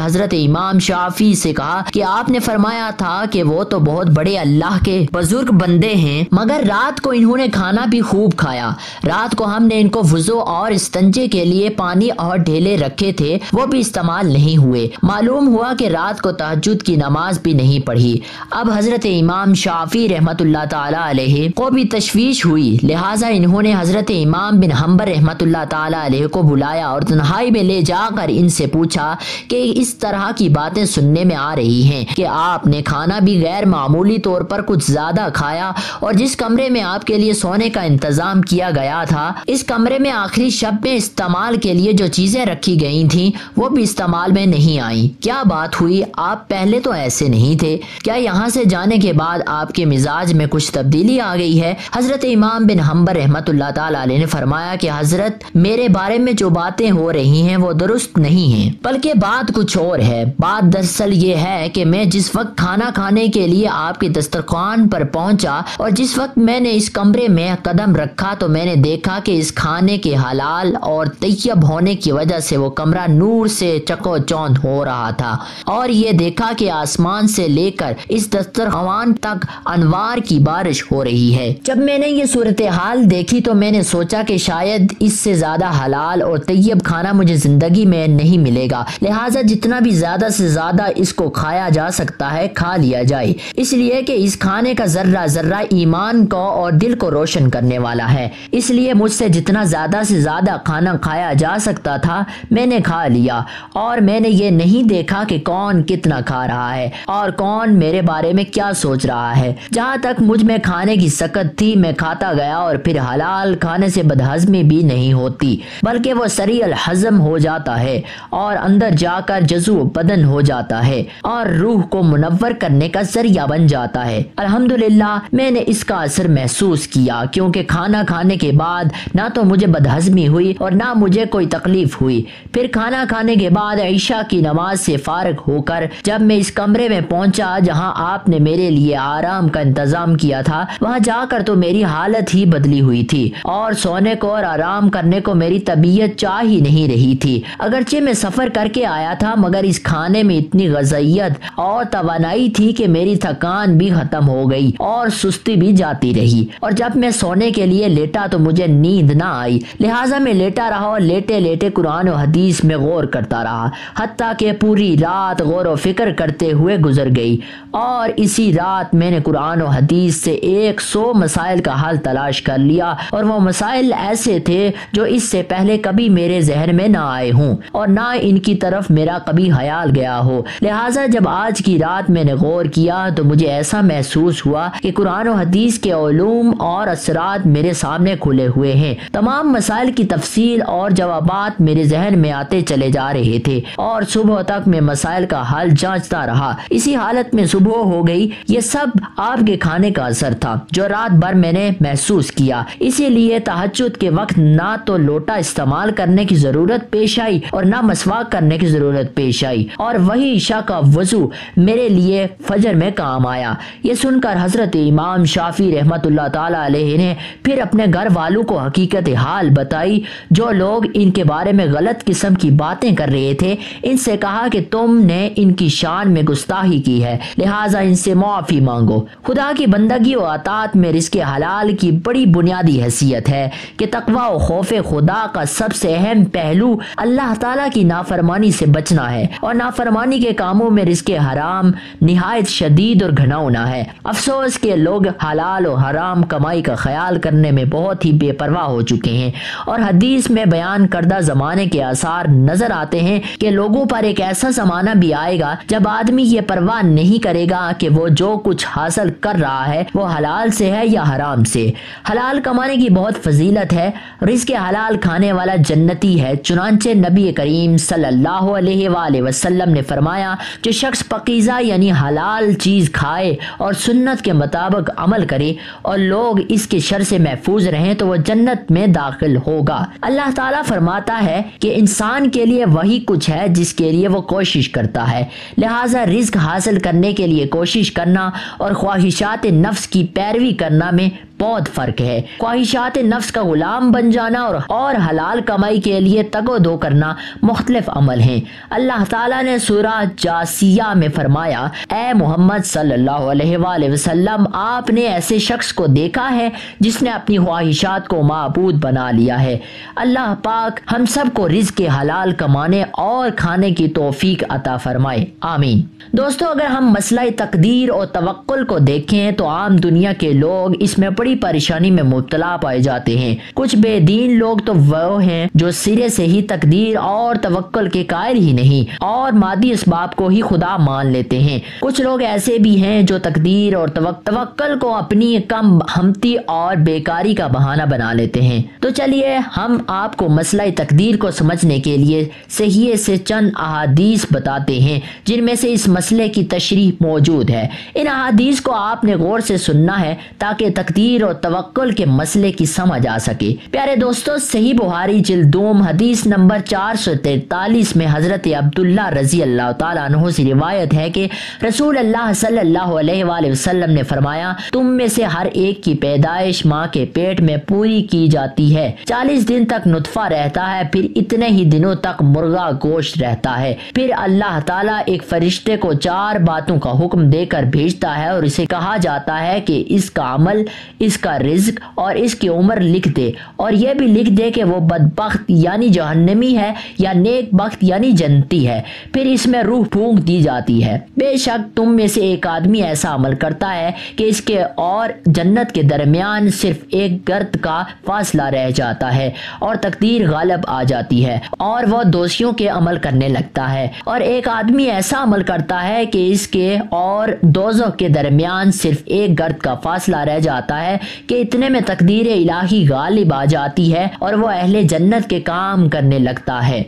حضرت امام شافعی سے کہا کہ آپ نے فرمایا تھا کہ وہ تو بہت بڑے اللہ کے بزرگ بندے ہیں، مگر رات کو انہوں نے کھانا بھی خوب کھایا۔ رات کو ہم نے ان کو وضو اور استنجے کے لیے پانی اور ڈھیلے رکھے تھے، وہ بھی استعمال نہیں ہوئے۔ معلوم ہوا کہ رات کو تہجد کی نماز بھی نہیں پڑھی۔ اب حضرت امام شافعی رحمۃ اللہ تعالی علیہ کو بھی تشویش ہوئی، لہٰذا انہوں نے حضرت امام بن حنبل رحمۃ اللہ تعالی علیہ کو بلایا اور تنہائی میں لے جا کر ان سے پوچھا کہ اس طرح کی باتیں سننے میں آ رہی ہیں کہ آپ نے کھانا بھی غیر معمولی طور پر کچھ زیادہ کھایا اور جس کمرے میں آپ کے لیے سونے کا انتظام کیا گیا تھا اس کمرے میں آخری شب میں استعمال کے لیے جو چیزیں رکھی گئی تھیں وہ بھی استعمال میں نہیں آئیں۔ کیا بات ہوئی؟ آپ پہلے تو ایسے نہیں تھے، کیا یہاں سے جانے کے بعد آپ کے مزاج میں کچھ تبدیلی آ گئی ہے؟ حضرت امام بن حنبل رحمۃ اللہ تعالی علیہ نے فرمایا کہ حضرت میرے بارے میں جو باتیں ہو رہی ہیں وہ درست نہیں ہیں، بلکہ بات کچھ اور ہے۔ بات دراصل یہ ہے کہ میں جس وقت کھانا کھانے کے لیے آپ کے دسترخوان پر پہنچا اور جس وقت میں نے اس کمرے میں قدم رکھا تو میں نے دیکھا کہ اس کھانے کے حلال اور طیب ہونے کی وجہ سے وہ کمرہ نور سے چکو چوند ہو رہا تھا، اور یہ دیکھا کہ آسمان سے لے کر اس دسترخوان تک انوار کی بارش ہو رہی ہے۔ جب میں نے یہ صورتحال دیکھی تو میں نے سوچا کہ شاید اس سے زیادہ حلال اور طیب کھانا مجھے زندگی میں نہیں ملے گا، لہٰذا جتنا بھی زیادہ سے زیادہ اس کو کھایا جا سکتا ہے کھا لیا جائے، اس لیے کہ اس کھانے کا ذرہ ذرہ ایمان کو اور دل کو روشن کرنے والا ہے۔ اس لیے مجھ سے جتنا زیادہ سے زیادہ کھانا کھایا جا سکتا تھا میں نے کھا لیا، اور میں نے یہ نہیں دیکھا کہ کون کتنا کھا رہا ہے اور کون میرے بارے میں کیا سوچ رہا ہے۔ جہاں تک مجھ میں کھانے کی سکت تھی میں کھاتا گیا، اور پھر حلال کھانے سے بدہضمی بھی نہیں ہوتی بلکہ وہ سریع الہضم ہو جاتا ہے اور اندر جا کر جزو بدن ہو جاتا ہے اور روح کو منور کرنے کا ذریعہ بن جاتا ہے۔ الحمدللہ میں نے اس کا اثر محسوس کیا، کیونکہ کھانا کھانے کے بعد نہ تو مجھے بدہضمی ہوئی اور نہ مجھے کوئی تکلیف ہوئی۔ پھر کھانا کھانے کے بعد عشاء کی نماز سے فارغ ہو کر جب میں اس کمرے میں پہنچا جہاں آپ نے میرے لیے آرام کا انتظام کیا تھا، وہاں جا کر تو میری حالت ہی بدلی ہوئی تھی اور سونے کو اور آرام کرنے کو میری طبیعت چاہ ہی نہیں رہی تھی۔ اگرچہ میں سفر کر کے آیا تھا مگر اس کھانے میں اتنی غذائیت اور توانائی تھی کہ میری تھکان بھی ختم ہو گئی اور سستی بھی جاتی رہی، اور جب میں سونے کے لیے لیٹا تو مجھے نیند نہ آئی، لہٰذا میں لیٹا رہا اور لیٹے لیٹے قرآن و حدیث میں غور کرتا رہا، حتیٰ کہ پوری رات غور و فکر کرتے ہوئے گزر گئی، اور اسی رات میں نے قرآن و حدیث سے 100 مسائل کا حل تلاش کر لیا، اور وہ مسائل ایسے تھے جو اس سے پہلے کبھی میرے ذہن میں نہ آئے ہوں اور نہ ان کی طرف میرا کبھی خیال گیا ہو۔ لہٰذا جب آج کی رات میں نے غور کیا تو مجھے ایسا محسوس ہوا کہ قرآن و حدیث کے علوم اور اثرات میرے سامنے کھلے ہوئے ہیں۔ تمام مسائل کی تفصیل اور جوابات میرے ذہن میں آتے چلے جا رہے تھے، اور صبح تک میں مسائل کا حل جانچتا رہا۔ اسی حالت میں صبح ہو گئی۔ یہ سب آپ کے کھانے کا اثر تھا جو رات بھر میں نے محسوس کیا، اسی لیے تہجد کے وقت نہ تو لوٹا استعمال کرنے کی ضرورت پیش آئی اور نہ مسواک کرنے کی ضرورت پیش آئی، اور وہی عشاء کا وضو میرے لیے فجر میں کام آیا۔ یہ سن کر حضرت امام شافعی رحمۃ اللہ تعالی علیہ نے پھر اپنے گھر والوں کو حقیقت حال بتائی۔ جو لوگ ان کے بارے میں غلط قسم کی باتیں کر رہے تھے ان سے کہا کہ تم نے ان کی شان میں گستاخی کی ہے، لہٰذا ان سے معافی مانگو۔ خدا کی بندگی و اطاعت میں رزق حلال کی بڑی بنیادی حیثیت ہے کہ تقوی و خوف خدا کا سب سے اہم پہلو اللہ تعالیٰ کی نافرمانی سے بچنا ہے، اور نافرمانی کے کاموں میں رزق حرام نہایت شدید اور گھناؤنا ہے۔ افسوس کہ لوگ حلال و حرام کمائی کا خیال کرنے میں بہت ہی بے پرواہ ہو چکے ہیں، اور حدیث میں بیان کردہ زمانے کے آثار نظر آتے ہیں کہ لوگوں پر ایک ایسا زمانہ بھی آئے گا جب آدمی آدمی یہ پرواہ نہیں کرے گا کہ وہ جو کچھ حاصل کر رہا ہے وہ حلال سے ہے یا حرام سے۔ حلال کمانے کی بہت فضیلت ہے، رزق حلال کھانے والا جنتی ہے۔ چنانچہ نبی کریم صلی اللہ علیہ وآلہ وسلم نے فرمایا، جو شخص پاکیزہ یعنی حلال چیز کھائے اور سنت کے مطابق عمل کرے اور لوگ اس کے شر سے محفوظ رہیں تو وہ جنت میں داخل ہوگا۔ اللہ تعالیٰ فرماتا ہے کہ انسان کے لیے وہی کچھ ہے جس کے لیے وہ کوشش کرتا ہے، لہٰذا رزق حاصل کرنے کے لیے کوشش کرنا اور خواہشات نفس کی پیروی کرنا میں بہت فرق ہے۔ خواہشات نفس کا غلام بن جانا اور حلال کمائی کے لیے تگ و دو کرنا مختلف عمل ہیں۔ اللہ تعالیٰ نے سورہ جاسیہ میں فرمایا، اے محمد صلی اللہ علیہ وآلہ وسلم، آپ نے ایسے شخص کو دیکھا ہے جس نے اپنی خواہشات کو معبود بنا لیا ہے۔ اللہ پاک ہم سب کو رزق حلال کمانے اور کھانے کی توفیق عطا فرمائے، آمین۔ دوستو، اگر ہم مسئلہ تقدیر اور توکل کو دیکھیں تو عام دنیا کے لوگ اس میں بڑی پریشانی میں مبتلا پائے جاتے ہیں۔ کچھ بے دین لوگ تو وہ ہیں جو سرے سے ہی تقدیر اور توکل کے قائل ہی نہیں اور مادی اسباب کو ہی خدا مان لیتے ہیں۔ کچھ لوگ ایسے بھی ہیں جو تقدیر اور توکل کو اپنی کم ہمتی اور بیکاری کا بہانہ بنا لیتے ہیں۔ تو چلیے ہم آپ کو مسئلہ تقدیر کو سمجھنے کے لیے صحیح سے چند احادیث بتاتے ہیں جن میں سے اس مسئلے کی تشریح موجود ہے۔ ان احادیث کو آپ نے غور سے سننا ہے تاکہ تقدیر اور توکل کے مسئلے کی سمجھ آ سکے۔ پیارے دوستو، صحیح بخاری جلد 2 حدیث نمبر 443 میں حضرت عبداللہ رضی اللہ تعالیٰ عنہ سے روایت ہے کہ رسول اللہ صلی اللہ علیہ وآلہ وسلم نے فرمایا، تم میں سے ہر ایک کی پیدائش ماں کے پیٹ میں پوری کی جاتی ہے، 40 دن تک نطفہ رہتا ہے، پھر اتنے ہی دنوں تک مرغا گوشت رہتا ہے، پھر اللہ تعالیٰ ایک فرشتے کو 4 باتوں کا حکم دے کر بھیجتا ہے اور اسے کہا جاتا ہے کہ اس کا عمل، اس کا رزق اور اس کی عمر لکھ دے، اور یہ بھی لکھ دے کہ وہ بدبخت یعنی جہنمی ہے یا نیک بخت یعنی جنتی ہے، پھر اس میں روح پھونک دی جاتی ہے۔ بے شک تم میں سے ایک آدمی ایسا عمل کرتا ہے کہ اس کے اور جنت کے درمیان صرف ایک گرد کا فاصلہ رہ جاتا ہے اور تقدیر غالب آ جاتی ہے اور وہ دوشیوں کے عمل کرنے لگتا ہے، اور ایک آدمی ایسا عمل کرتا ہے کہ اس کے اور دوزخ کے درمیان صرف ایک گرد کا فاصلہ رہ جاتا ہے کہ اتنے میں تقدیر الہی غالب آ جاتی ہے اور وہ اہل جنت کے کام کرنے لگتا ہے۔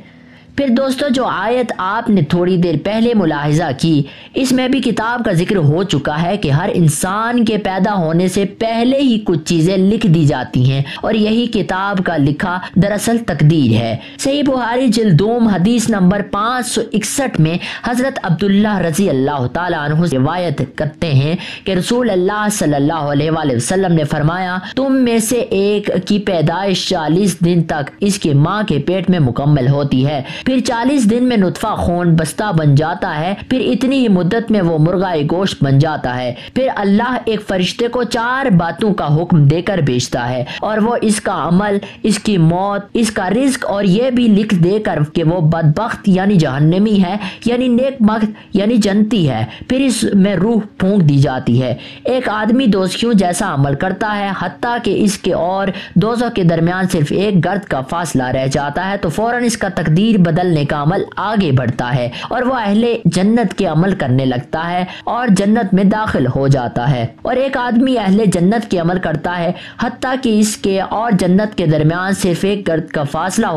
پھر دوستو، جو آیت آپ نے تھوڑی دیر پہلے ملاحظہ کی، اس میں بھی کتاب کا ذکر ہو چکا ہے کہ ہر انسان کے پیدا ہونے سے پہلے ہی کچھ چیزیں لکھ دی جاتی ہیں اور یہی کتاب کا لکھا دراصل تقدیر ہے۔ صحیح بخاری جلد 2 حدیث نمبر 561 میں حضرت عبداللہ رضی اللہ تعالیٰ عنہ سے روایت کرتے ہیں کہ رسول اللہ صلی اللہ علیہ وآلہ وسلم نے فرمایا، تم میں سے ایک کی پیدائش 40 دن تک اس کی ماں کے پیٹ میں مکمل ہوتی ہے، پھر 40 دن میں نطفہ خون بستہ بن جاتا ہے، پھر اتنی ہی مدت میں وہ مرغہ گوشت بن جاتا ہے، پھر اللہ ایک فرشتے کو 4 باتوں کا حکم دے کر بھیجتا ہے اور وہ اس کا عمل، اس کی موت، اس کا رزق اور یہ بھی لکھ دے کر کہ وہ بدبخت یعنی جہنمی ہے یعنی نیک بخت یعنی جنتی ہے، پھر اس میں روح پھونک دی جاتی ہے۔ ایک آدمی دوزخیوں جیسا عمل کرتا ہے حتیٰ کہ اس کے اور دوزخ کے درمیان صرف ایک گرد کا فاصلہ رہ جاتا ہے تو فوراً اس کا تقدیر بدلنے کا عمل آگے بڑھتا ہے اور وہ اہل جنت کے عمل کرنے لگتا ہے اور جنت میں داخل ہو جاتا ہے۔ اور ایک آدمی اہل جنت کے عمل کرتا ہے حتیٰ کہ اس کے اور جنت کے درمیان صرف ایک گرد کا فاصلہ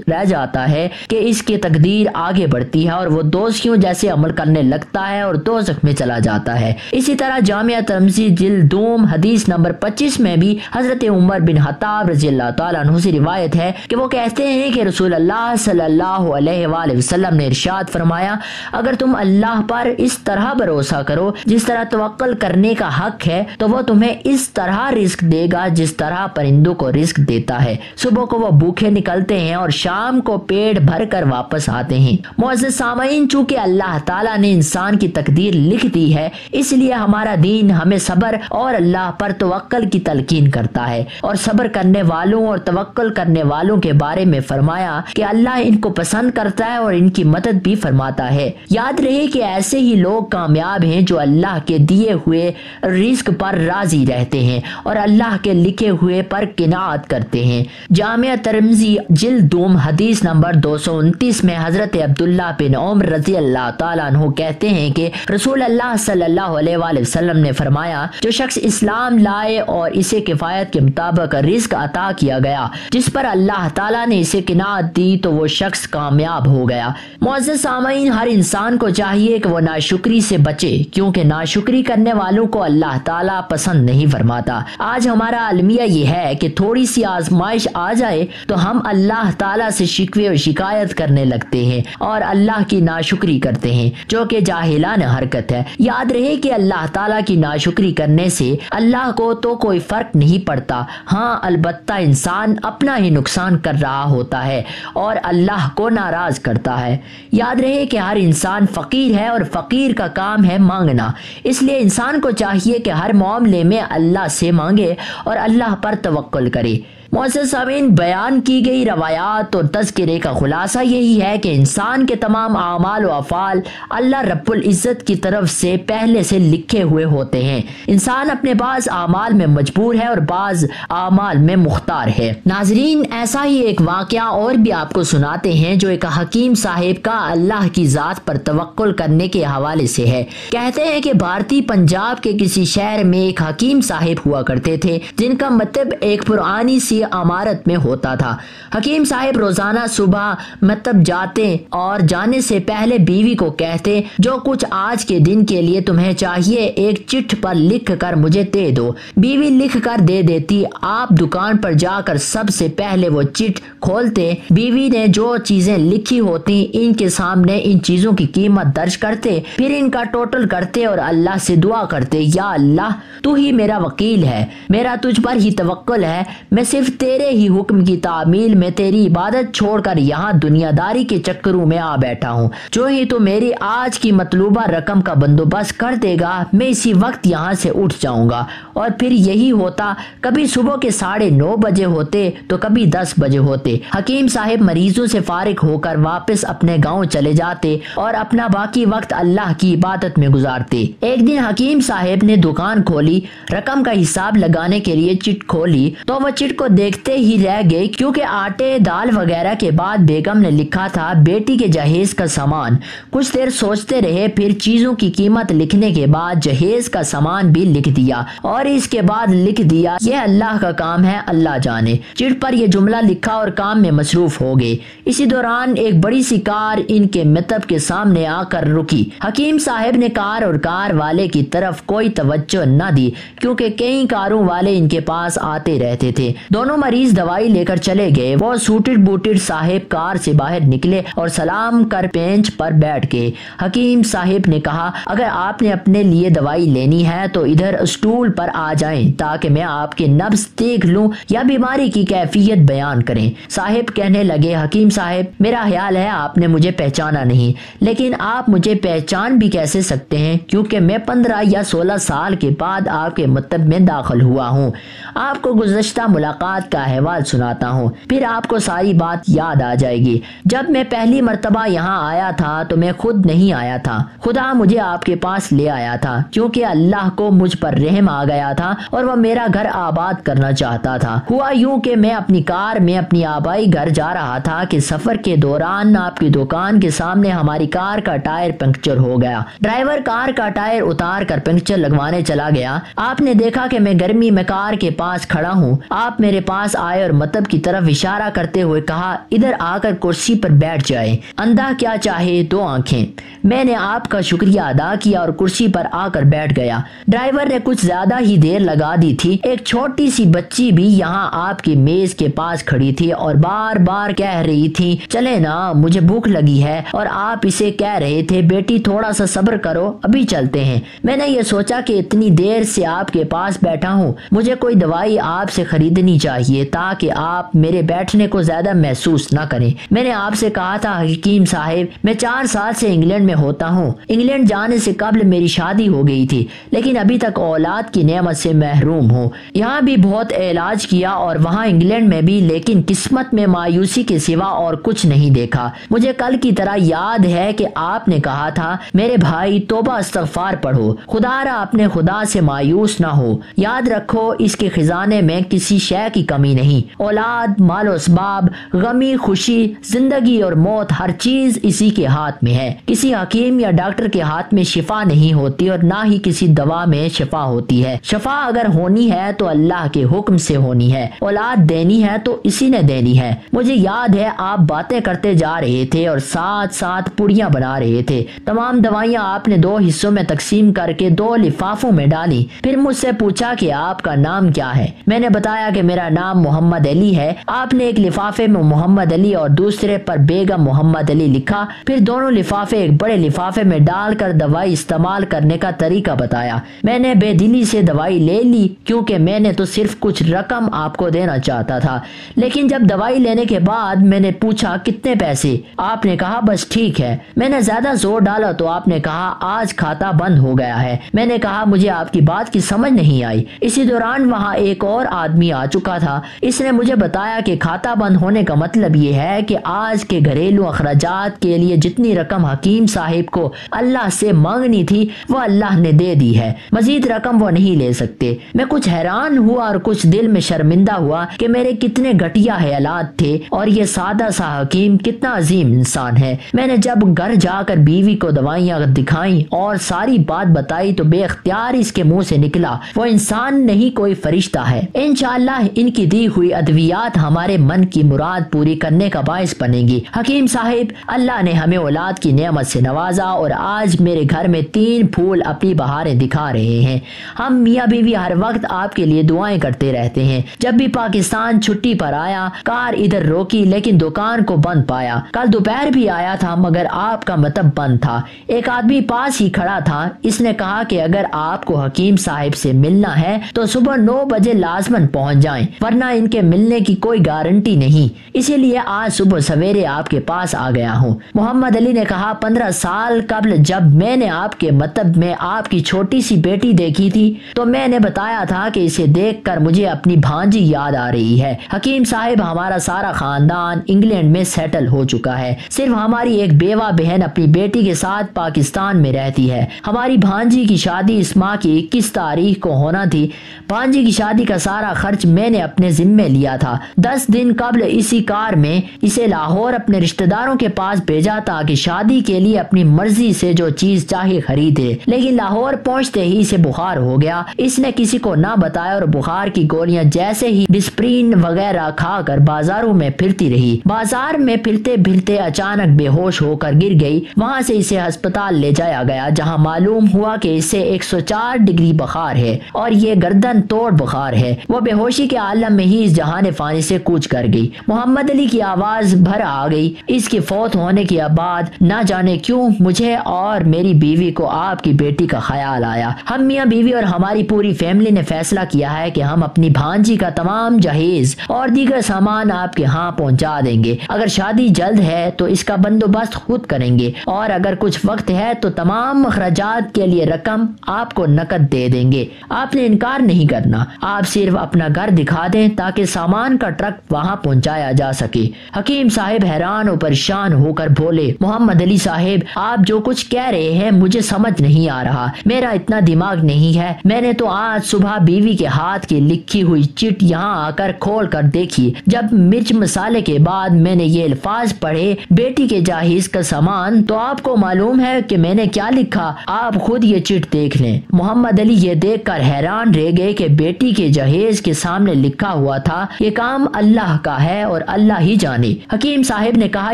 رہ جاتا ہے کہ اس کی تقدیر آگے بڑھتی ہے اور وہ دوزخیوں جیسے عمل کرنے لگتا ہے اور دوزخ میں چلا جاتا ہے۔ اسی طرح جامعہ ترمذی جلد 2 حدیث نمبر 25 میں بھی حضرت عمر بن خطاب رضی اللہ تعالیٰ عنہ سے روایت ہے کہ وہ کہتے ہیں کہ رسول اللہ صلی اللہ علیہ وآلہ وسلم نے ارشاد فرمایا، اگر تم اللہ پر اس طرح بھروسہ کرو جس طرح توکل کرنے کا حق ہے تو وہ تمہیں اس طرح رزق دے گا جس طرح پرندوں کو رزق دیتا ہے، صبح کو وہ بھوکے نکلتے ہیں اور شام کو پیٹ بھر کر واپس آتے ہیں۔ معزز سامعین، چونکہ اللہ تعالیٰ نے انسان کی تقدیر لکھ دی ہے، اس لیے ہمارا دین ہمیں صبر اور اللہ پر توکل کی تلقین کرتا ہے، اور صبر کرنے والوں اور توکل کرنے والوں کے بارے میں فرمایا کہ اللہ ان کو پسند پسند کرتا ہے اور ان کی مدد بھی فرماتا ہے۔ یاد رہے کہ ایسے ہی لوگ کامیاب ہیں جو اللہ کے دیے ہوئے رزق پر راضی رہتے ہیں اور اللہ کے لکھے ہوئے پر قناعت کرتے ہیں۔ جامع ترمذی جلد دوم حدیث نمبر 229 میں حضرت عبداللہ بن عمر رضی اللہ تعالیٰ عنہ کہتے ہیں کہ رسول اللہ صلی اللہ علیہ وآلہ وسلم نے فرمایا، جو شخص اسلام لائے اور اسے کفایت کے مطابق رزق عطا کیا گیا جس پر اللہ تعالیٰ نے اسے قناعت دی تو وہ شخص کامیاب ہو گیا۔ معزز سامعین، ہر انسان کو چاہیے کہ وہ ناشکری سے بچے، کیونکہ ناشکری کرنے والوں کو اللہ تعالیٰ پسند نہیں فرماتا۔ آج ہمارا المیہ یہ ہے کہ تھوڑی سی آزمائش آ جائے تو ہم اللہ تعالیٰ سے شکوے و شکایت کرنے لگتے ہیں اور اللہ کی ناشکری کرتے ہیں، جو کہ جاہلانہ حرکت ہے۔ یاد رہے کہ اللہ تعالیٰ کی ناشکری کرنے سے اللہ کو تو کوئی فرق نہیں پڑتا، ہاں البتہ انسان اپنا ہی نقصان کر رہا ہوتا ہے اور اللہ کو ناراض کرتا ہے۔ یاد رہے کہ ہر انسان فقیر ہے اور فقیر کا کام ہے مانگنا، اس لیے انسان کو چاہیے کہ ہر معاملے میں اللہ سے مانگے اور اللہ پر توکل کرے۔ معزز سامعین، بیان کی گئی روایات اور تذکرے کا خلاصہ یہی ہے کہ انسان کے تمام اعمال و افعال اللہ رب العزت کی طرف سے پہلے سے لکھے ہوئے ہوتے ہیں۔ انسان اپنے بعض اعمال میں مجبور ہے اور بعض اعمال میں مختار ہے۔ ناظرین، ایسا ہی ایک واقعہ اور بھی آپ کو سناتے ہیں جو ایک حکیم صاحب کا اللہ کی ذات پر توکل کرنے کے حوالے سے ہے۔ کہتے ہیں کہ بھارتی پنجاب کے کسی شہر میں ایک حکیم صاحب ہوا کرتے تھے جن کا مطلب ایک پرانی سی عمارت میں ہوتا تھا۔ حکیم صاحب روزانہ صبح مکتب جاتے اور جانے سے پہلے بیوی کو کہتے، جو کچھ آج کے دن کے لیے تمہیں چاہیے ایک چٹ پر لکھ کر مجھے دے دو۔ بیوی لکھ کر دے دیتی۔ آپ دکان پر جا کر سب سے پہلے وہ چٹ کھولتے، بیوی نے جو چیزیں لکھی ہوتی ان کے سامنے ان چیزوں کی قیمت درج کرتے، پھر ان کا ٹوٹل کرتے اور اللہ سے دعا کرتے، یا اللہ تو ہی میرا وکیل ہے، میرا تجھ پر ہی توکل ہے، میں صرف تیرے ہی حکم کی تعمیل میں تیری عبادت چھوڑ کر یہاں دنیا داری کے چکروں میں آ بیٹھا ہوں۔ جو ہی تو میری آج کی مطلوبہ رقم کا بندوبست کر دے گا میں اسی وقت یہاں سے اٹھ جاؤں گا۔ اور پھر یہی ہوتا، کبھی صبح کے 9:30 بجے ہوتے تو کبھی 10 بجے ہوتے۔ حکیم صاحب مریضوں سے فارغ ہو کر واپس اپنے گاؤں چلے جاتے اور اپنا باقی وقت اللہ کی عبادت میں گزارتے۔ ایک دن حکیم صاحب نے دکان کھولی، رقم کا حساب لگانے کے لیے چٹ کھولی تو وہ چٹ کو دیکھتے ہی رہ گئے، کیونکہ آٹے دال وغیرہ کے بعد بیگم نے لکھا تھا بیٹی کے جہیز کا سامان۔ کچھ دیر سوچتے رہے، پھر چیزوں کی قیمت لکھنے کے بعد جہیز کا سامان بھی لکھ دیا اور اس کے بعد لکھ دیا، یہ اللہ کا کام ہے، اللہ جانے۔ چٹ پر یہ جملہ لکھا اور کام میں مصروف ہو گئے۔ اسی دوران ایک بڑی سی کار ان کے مکتب کے سامنے آ کر رکی۔ حکیم صاحب نے کار اور کار والے کی طرف کوئی توجہ نہ دی، کیونکہ کئی کاروں والے ان کے پاس آتے رہتے تھے۔ دونوں مریض دوائی لے کر چلے گئے۔ وہ سوٹڈ بوٹڈ صاحب کار سے باہر نکلے اور سلام کر بینچ پر بیٹھ گئے۔ حکیم صاحب نے کہا، اگر آپ نے اپنے لیے دوائی لینی ہے تو ادھر اسٹول پر آ جائیں تاکہ میں آپ کے نبض دیکھ لوں یا بیماری کی کیفیت بیان کریں۔ صاحب کہنے لگے، حکیم صاحب میرا خیال ہے آپ نے مجھے پہچانا نہیں، لیکن آپ مجھے پہچان بھی کیسے سکتے ہیں، کیونکہ میں 15 یا 16 سال کے بعد آپ کے مکتب میں داخل ہوا ہوں۔ آپ کو گزشتہ ملاقات کا احوال سناتا ہوں، پھر آپ کو ساری بات یاد آ جائے گی۔ جب میں پہلی مرتبہ یہاں آیا تھا تو میں خود نہیں آیا تھا، خدا مجھے آپ کے پاس لے آیا تھا، کیونکہ اللہ کو مجھ پر رحم آ گیا تھا اور وہ میرا گھر آباد کرنا چاہتا تھا۔ ہوا یوں کہ میں اپنی کار میں اپنی آبائی گھر جا رہا تھا کہ سفر کے دوران آپ کی دکان کے سامنے ہماری کار کا ٹائر پنکچر ہو گیا۔ ڈرائیور کار کا ٹائر اتار کر پنکچر لگوانے چلا گیا۔ آپ نے دیکھا کہ میں گرمی میں کار کے پاس کھڑا ہوں۔ آپ میرے پاس آئے اور مکتب کی طرف اشارہ کرتے ہوئے کہا، ادھر آ کر کرسی پر بیٹھ جائے، اندھا کیا چاہے دو آنکھیں۔ میں نے آپ کا شکریہ ادا کیا اور کرسی پر آ کر بیٹھ گیا۔ ڈرائیور نے کچھ زیادہ ہی دیر لگا دی تھی۔ ایک چھوٹی سی بچی بھی یہاں آپ کی میز کے پاس کھڑی تھی اور بار بار کہہ رہی تھی، چلے نا مجھے بھوک لگی ہے، اور آپ اسے کہہ رہے تھے، بیٹی تھوڑا سا صبر کرو ابھی چلتے ہیں۔ میں نے یہ سوچا کہ اتنی دیر سے آپ کے پاس بیٹھا ہوں، مجھے کوئی دوائی آپ سے خریدنی چاہیے۔ چاہیے تاکہ آپ میرے بیٹھنے کو زیادہ محسوس نہ کریں۔ میں نے آپ سے کہا تھا حکیم صاحب، میں 4 سال سے انگلینڈ میں ہوتا ہوں۔ انگلینڈ جانے سے قبل میری شادی ہو گئی تھی، لیکن ابھی تک اولاد کی نعمت سے محروم ہوں۔ یہاں بھی بہت علاج کیا اور وہاں انگلینڈ میں بھی، لیکن قسمت میں مایوسی کے سوا اور کچھ نہیں دیکھا۔ مجھے کل کی طرح یاد ہے کہ آپ نے کہا تھا میرے بھائی توبہ استغفار پڑھو، خدا را اپنے خدا سے مایوس نہ ہو، یاد رکھو اس کے خزانے میں کسی شے کی کمی نہیں۔ اولاد، مال و اسباب، غمی خوشی، زندگی اور موت، ہر چیز اسی کے ہاتھ میں ہے۔ کسی حکیم یا ڈاکٹر کے ہاتھ میں شفا نہیں ہوتی اور نہ ہی کسی دوا میں شفا ہوتی ہے۔ شفا اگر ہونی ہے تو اللہ کے حکم سے ہونی ہے، اولاد دینی ہے تو اسی نے دینی ہے۔ مجھے یاد ہے آپ باتیں کرتے جا رہے تھے اور ساتھ ساتھ پڑیاں بنا رہے تھے۔ تمام دوائیاں آپ نے 2 حصوں میں تقسیم کر کے 2 لفافوں میں ڈالی۔ پھر مجھ سے پوچھا کہ آپ کا نام کیا ہے۔ میں نے بتایا کہ میرا نام محمد علی ہے۔ آپ نے ایک لفافے میں محمد علی اور دوسرے پر بیگم محمد علی لکھا، پھر دونوں لفافے ایک بڑے لفافے میں ڈال کر دوائی استعمال کرنے کا طریقہ بتایا۔ میں نے بے دلی سے دوائی لے لی کیونکہ میں نے تو صرف کچھ رقم آپ کو دینا چاہتا تھا، لیکن جب دوائی لینے کے بعد میں نے پوچھا کتنے پیسے، آپ نے کہا بس ٹھیک ہے۔ میں نے زیادہ زور ڈالا تو آپ نے کہا آج کھاتا بند ہو گیا ہے۔ میں نے کہا مجھے آپ کی بات کی سمجھ نہیں آئی۔ اسی دوران وہاں ایک اور آدمی آ چکا تھا۔ اس نے مجھے بتایا کہ کھاتا بند ہونے کا مطلب یہ ہے کہ آج کے گھریلو اخراجات کے لیے جتنی رقم حکیم صاحب کو اللہ سے مانگنی تھی وہ اللہ نے دے دی ہے، مزید رقم وہ نہیں لے سکتے۔ میں کچھ حیران ہوا اور کچھ دل میں شرمندہ ہوا کہ میرے کتنے گھٹیا خیالات تھے اور یہ سادہ سا حکیم کتنا عظیم انسان ہے۔ میں نے جب گھر جا کر بیوی کو دوائیاں دکھائیں اور ساری بات بتائی تو بے اختیار اس کے منہ سے نکلا وہ انسان نہیں کوئی فرشتہ ہے۔ انشاءاللہ ان کی دی ہوئی ادویات ہمارے من کی مراد پوری کرنے کا باعث بنے گی۔ حکیم صاحب، اللہ نے ہمیں اولاد کی نعمت سے نوازا اور آج میرے گھر میں 3 پھول اپنی بہاریں دکھا رہے ہیں۔ ہم میاں بیوی ہر وقت آپ کے لیے دعائیں کرتے رہتے ہیں۔ جب بھی پاکستان چھٹی پر آیا کار ادھر روکی لیکن دکان کو بند پایا۔ کل دوپہر بھی آیا تھا مگر آپ کا مطب بند تھا۔ ایک آدمی پاس ہی کھڑا تھا، اس نے کہا کہ اگر آپ کو حکیم صاحب سے ملنا ہے تو صبح 9 بجے لازمن پہنچ جائیں، ورنہ ان کے ملنے کی کوئی گارنٹی نہیں، اسی لیے آج صبح سویرے آپ کے پاس آ گیا ہوں۔ محمد علی نے کہا 15 سال قبل جب میں نے آپ کے مطب میں آپ کی چھوٹی سی بیٹی دیکھی تھی تو میں نے بتایا تھا کہ اسے دیکھ کر مجھے اپنی بھانجی یاد آ رہی ہے۔ حکیم صاحب، ہمارا سارا خاندان انگلینڈ میں سیٹل ہو چکا ہے، صرف ہماری ایک بیوہ بہن اپنی بیٹی کے ساتھ پاکستان میں رہتی ہے۔ ہماری بھانجی کی شادی اس ماہ کی 21 تاریخ کو ہونا تھی۔ بھانجی کی شادی کا سارا خرچ میں نے اپنے ذمے لیا تھا۔ 10 دن قبل اسی کار میں اسے لاہور اپنے رشتہ داروں کے پاس بھیجا تاکہ شادی کے لیے اپنی مرضی سے جو چیز چاہے خریدے، لیکن لاہور پہنچتے ہی اسے بخار ہو گیا۔ اس نے کسی کو نہ بتایا اور بخار کی گولیاں جیسے ہی ڈسپرین وغیرہ کھا کر بازاروں میں پھرتی رہی۔ بازار میں پھرتے پھرتے اچانک بے ہوش ہو کر گر گئی۔ وہاں سے اسے ہسپتال لے جایا گیا جہاں معلوم ہوا کہ اسے 104 ڈگری بخار ہے اور یہ گردن توڑ بخار ہے۔ وہ بے ہوشی کے عالم میں ہی اس جہان فانی سے کوچ کر گئی۔ محمد علی کی آواز بھر آ گئی۔ اس کے فوت ہونے کے بعد نہ جانے کیوں مجھے اور میری بیوی کو آپ کی بیٹی کا خیال آیا۔ ہم میاں بیوی اور ہماری پوری فیملی نے فیصلہ کیا ہے کہ ہم اپنی بھانجی کا تمام جہیز اور دیگر سامان آپ کے ہاں پہنچا دیں گے۔ اگر شادی جلد ہے تو اس کا بندوبست خود کریں گے اور اگر کچھ وقت ہے تو تمام اخراجات کے لیے رقم آپ کو نقد دے دیں گے۔ آپ نے انکار نہیں کرنا، آپ صرف اپنا گھر دکھا دیں تاکہ سامان کا ٹرک وہاں پہنچایا جا سکے۔ حکیم صاحب حیران و پریشان ہو کر بولے، محمد علی صاحب، آپ جو کچھ کہہ رہے ہیں مجھے سمجھ نہیں آ رہا، میرا اتنا دماغ نہیں ہے۔ میں نے تو آج صبح بیوی کے ہاتھ کی لکھی ہوئی چٹ یہاں آ کر کھول کر دیکھی۔ جب مرچ مسالے کے بعد میں نے یہ الفاظ پڑھے، بیٹی کے جہیز کا سامان، تو آپ کو معلوم ہے کہ میں نے کیا لکھا؟ آپ خود یہ چٹ دیکھ لیں۔ محمد علی یہ دیکھ کر حیران رہ گئے کہ بیٹی کے جہیز کے سامنے لکھا ہوا تھا، یہ کام اللہ کا ہے اور اللہ ہی جانے۔ حکیم صاحب نے کہا،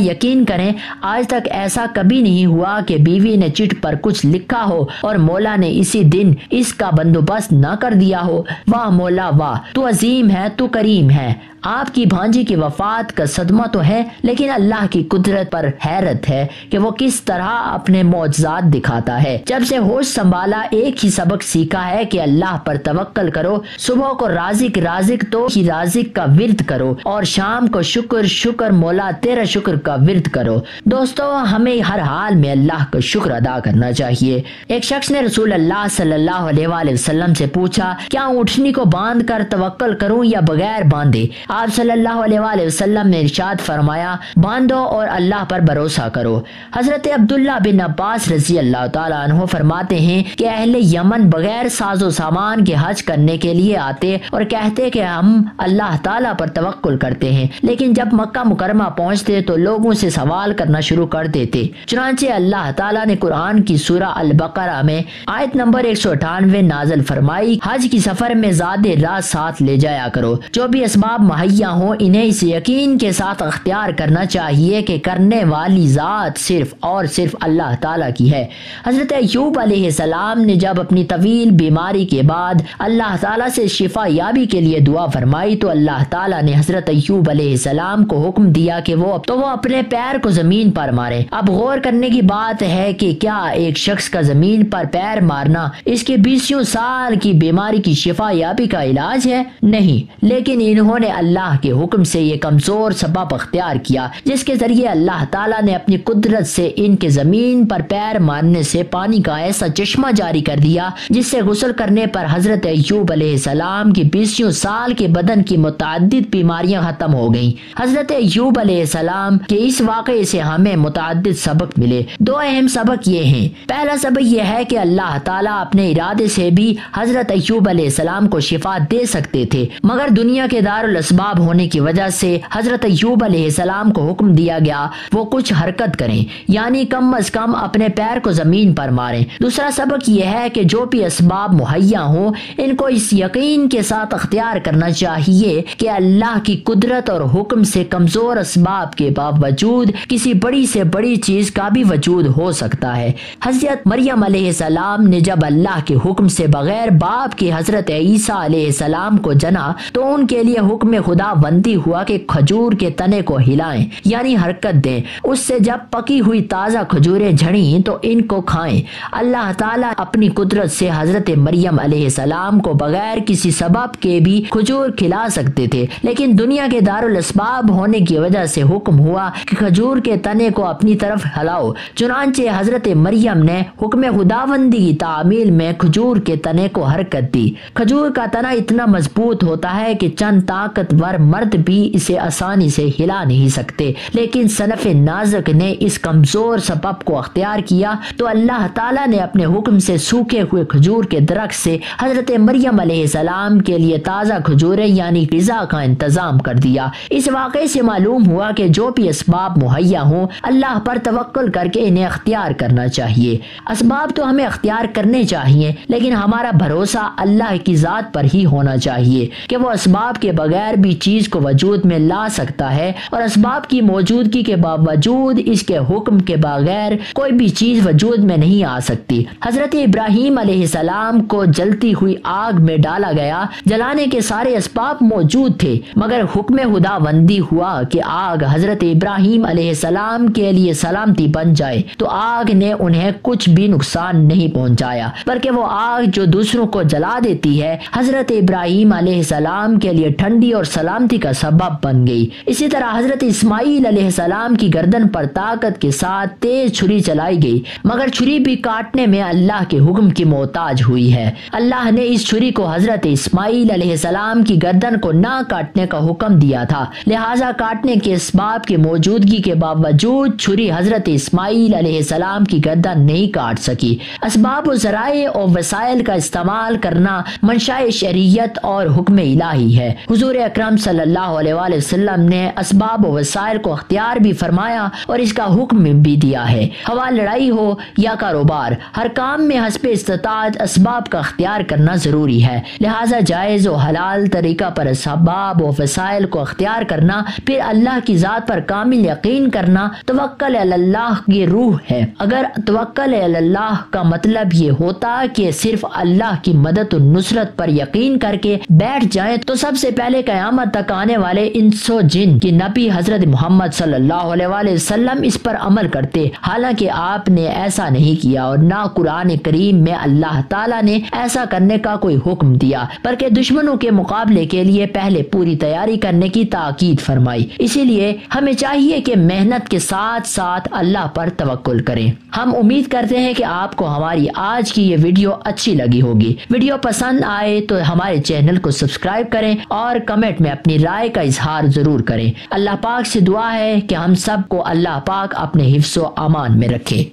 یقین کریں آج تک ایسا کبھی نہیں ہوا کہ بیوی نے چٹ پر کچھ لکھا ہو اور مولا نے اسی دن اس کا بندوبست نہ کر دیا ہو۔ واہ مولا واہ، تو عظیم ہے، تو کریم ہے۔ آپ کی بھانجی کی وفات کا صدمہ تو ہے، لیکن اللہ کی قدرت پر حیرت ہے کہ وہ کس طرح اپنے معجزات دکھاتا ہے۔ جب سے ہوش سنبھالا ایک ہی سبق سیکھا ہے کہ اللہ پر توکل کرو، صبح کو رازق رازق تو ہی رازق کا ورد کرو اور شام کو شکر مولا تیرا شکر کا ورد کرو۔ دوستو ہمیں ہر حال میں اللہ کا شکر ادا کرنا چاہیے۔ ایک شخص نے رسول اللہ صلی اللہ علیہ وآلہ وسلم سے پوچھا کیا اونٹنی کو باندھ کر توکل کروں یا بغیر باندھے؟ آپ صلی اللہ علیہ وآلہ وسلم نے ارشاد فرمایا باندھو اور اللہ پر بھروسہ کرو۔ حضرت عبداللہ بن عباس رضی اللہ تعالیٰ عنہ فرماتے ہیں کہ اہل یمن بغیر ساز و سامان کے حج کرنے کے لیے آتے اور کہتے کہ ہم اللہ تعالیٰ پر توکل کرتے ہیں، لیکن جب مکہ مکرمہ پہنچتے تو لوگوں سے سوال کرنا شروع کر دیتے۔ چنانچہ اللہ تعالیٰ نے قرآن کی سورہ البقرہ میں آیت نمبر 198 نازل فرمائی، حج کی سفر میں زاد راہ ساتھ لے جایا کرو۔ جو بھی اسباب مہیا ہوں انہیں اس یقین کے ساتھ اختیار کرنا چاہیے کہ کرنے والی ذات صرف اور صرف اللہ تعالیٰ کی ہے۔ حضرت ایوب علیہ السلام نے جب اپنی طویل بیماری کے بعد اللہ تعالیٰ سے شفا یابی کے لیے دعا فرمائی تو اللہ تعالیٰ نے حضرت ایوب علیہ السلام کو حکم دیا کہ وہ اپنے پیر کو زمین پر مارے۔ اب غور کرنے کی بات ہے کہ کیا ایک شخص کا زمین پر پیر مارنا اس کے 20 سال کی بیماری کی شفا یابی کا علاج ہے؟ نہیں، لیکن انہوں نے اللہ کے حکم سے یہ کمزور سبب اختیار کیا جس کے ذریعے اللہ تعالیٰ نے اپنی قدرت سے ان کے زمین پر پیر مارنے سے پانی کا ایسا چشمہ جاری کر دیا جس سے غسل کرنے پر حضرت ایوب علیہ السلام کی 20 سال کے بدن کی متعدد بیماریاں ختم ہو گئیں۔ حضرت ایوب علیہ السلام کے اس واقعے سے ہمیں متعدد سبق ملے۔ دو اہم سبق یہ ہیں۔ پہلا سبق یہ ہے کہ اللہ تعالیٰ اپنے ارادے سے بھی حضرت ایوب علیہ السلام کو شفا دے سکتے تھے، مگر دنیا کے دارالاسباب ہونے کی وجہ سے حضرت ایوب علیہ السلام کو حکم دیا گیا وہ کچھ حرکت کریں، یعنی کم از کم اپنے پیر کو زمین پر ماریں۔ دوسرا سبق یہ ہے کہ جو بھی اسباب مہیا ہوں ان کو اس یقین کے ساتھ اختیار کرنا چاہیے کہ اللہ کی قدرت اور حکم سے کمزور اسباب کے باوجود کسی بڑی سے بڑی چیز کا بھی وجود ہو سکتا ہے۔ حضرت مریم علیہ السلام نے جب اللہ کے حکم سے بغیر باپ کے حضرت عیسیٰ علیہ السلام کو جنا تو ان کے لیے حکم خدا بندی ہوا کہ کھجور کے تنے کو ہلائیں، یعنی حرکت دیں۔ اس سے جب پکی ہوئی تازہ کھجوریں جھڑیں تو ان کو کھائیں۔ اللہ تعالیٰ اپنی قدرت سے حضرت مریم علیہ السلام کو بغیر کسی سبب کے بھی کھجور کھلا سکتے تھے، لیکن دنیا کے دارالاسباب ہونے کی وجہ سے حکم ہوا کہ کھجور کے تنے کو اپنی طرف ہلاؤ۔ چنانچہ حضرت مریم نے حکم خداوندی کی تعمیل میں کھجور کے تنے کو حرکت دی۔ کھجور کا تنا اتنا مضبوط ہوتا ہے کہ چند طاقتور مرد بھی اسے آسانی سے ہلا نہیں سکتے، لیکن صنف نازک نے اس کمزور سبب کو اختیار کیا تو اللہ تعالیٰ نے اپنے حکم سے سوکھے ہوئے کھجور کے درخت سے حضرت مریم علیہ السلام کے لیے تازہ کھجوریں یعنی غذا کا انتظام کر دیا۔ اس واقعے سے معلوم ہوا کہ جو بھی اسباب مہیا ہوں اللہ پر توکل کر کے انہیں اختیار کرنا چاہیے۔ اسباب تو ہمیں اختیار کرنے چاہیے، لیکن ہمارا بھروسہ اللہ کی ذات پر ہی ہونا چاہیے کہ وہ اسباب کے بغیر بھی چیز کو وجود میں لا سکتا ہے اور اسباب کی موجودگی کے باوجود اس کے حکم کے بغیر کوئی بھی چیز وجود میں نہیں آ سکتی۔ حضرت ابراہیم علیہ السلام کو جلتی ہوئی آگ میں ڈالا گیا، جلانے کے سارے اسباب موجود تھے، مگر حکم خداوندی ہوا کہ آگ حضرت ابراہیم علیہ السلام کے لیے سلامتی بن جائے تو آگ نے انہیں کچھ بھی نقصان نہیں پہنچایا، بلکہ وہ آگ جو دوسروں کو جلا دیتی ہے حضرت ابراہیم علیہ السلام کے لیے ٹھنڈی اور سلامتی کا سبب بن گئی۔ اسی طرح حضرت اسماعیل علیہ السلام کی گردن پر طاقت کے ساتھ تیز چھری چلائی گئی، مگر چھری بھی کاٹنے میں اللہ کے حکم کی محتاج ہوئی ہے۔ اللہ نے اس چھری کو حضرت اسماعیل علیہ السلام کی گردن کو نہ کاٹنے کا حکم دیا تھا، لہٰذا کاٹنے کے اسباب کی موجودگی کے باوجود چھری حضرت اسماعیل علیہ السلام کی گردن نہیں کاٹ سکی۔ اسباب و ذرائع اور وسائل کا استعمال کرنا منشاء شریعت اور حکم الہی ہے۔ حضور اکرم صلی اللہ علیہ وآلہ وسلم نے اسباب و وسائل کو اختیار بھی فرمایا اور اس کا حکم بھی دیا ہے۔ ہوا لڑائی ہو یا کاروبار، ہر کام میں حسب استطاعت اسباب کا اختیار کرنا ضروری ہے، لہٰذا جائز و حلال طریقہ پر اسباب و وسائل کو اختیار کرنا، پھر اللہ کی ذات پر کامل یقین کرنا توکل علی اللہ کی روح ہے۔ اگر توکل علی اللہ کا مطلب یہ ہوتا کہ صرف اللہ کی مدد و نصرت پر یقین کر کے بیٹھ جائیں تو سب سے پہلے قیامت تک آنے والے انس و جن کی نبی حضرت محمد صلی اللہ علیہ وآلہ وسلم اس پر عمل کرتے، حالانکہ آپ نے ایسا نہیں کیا اور نہ قرآن کریم میں اللہ تعالیٰ نے ایسا کرنے کا کوئی حکم دیا، بلکہ دشمنوں کے مقابلے مقابلے کے لیے پہلے پوری تیاری کرنے کی تاکید فرمائی۔ اسی لیے ہمیں چاہیے کہ محنت کے ساتھ ساتھ اللہ پر توکل کریں۔ ہم امید کرتے ہیں کہ آپ کو ہماری آج کی یہ ویڈیو اچھی لگی ہوگی۔ ویڈیو پسند آئے تو ہمارے چینل کو سبسکرائب کریں اور کمنٹ میں اپنی رائے کا اظہار ضرور کریں۔ اللہ پاک سے دعا ہے کہ ہم سب کو اللہ پاک اپنے حفظ و امان میں رکھے۔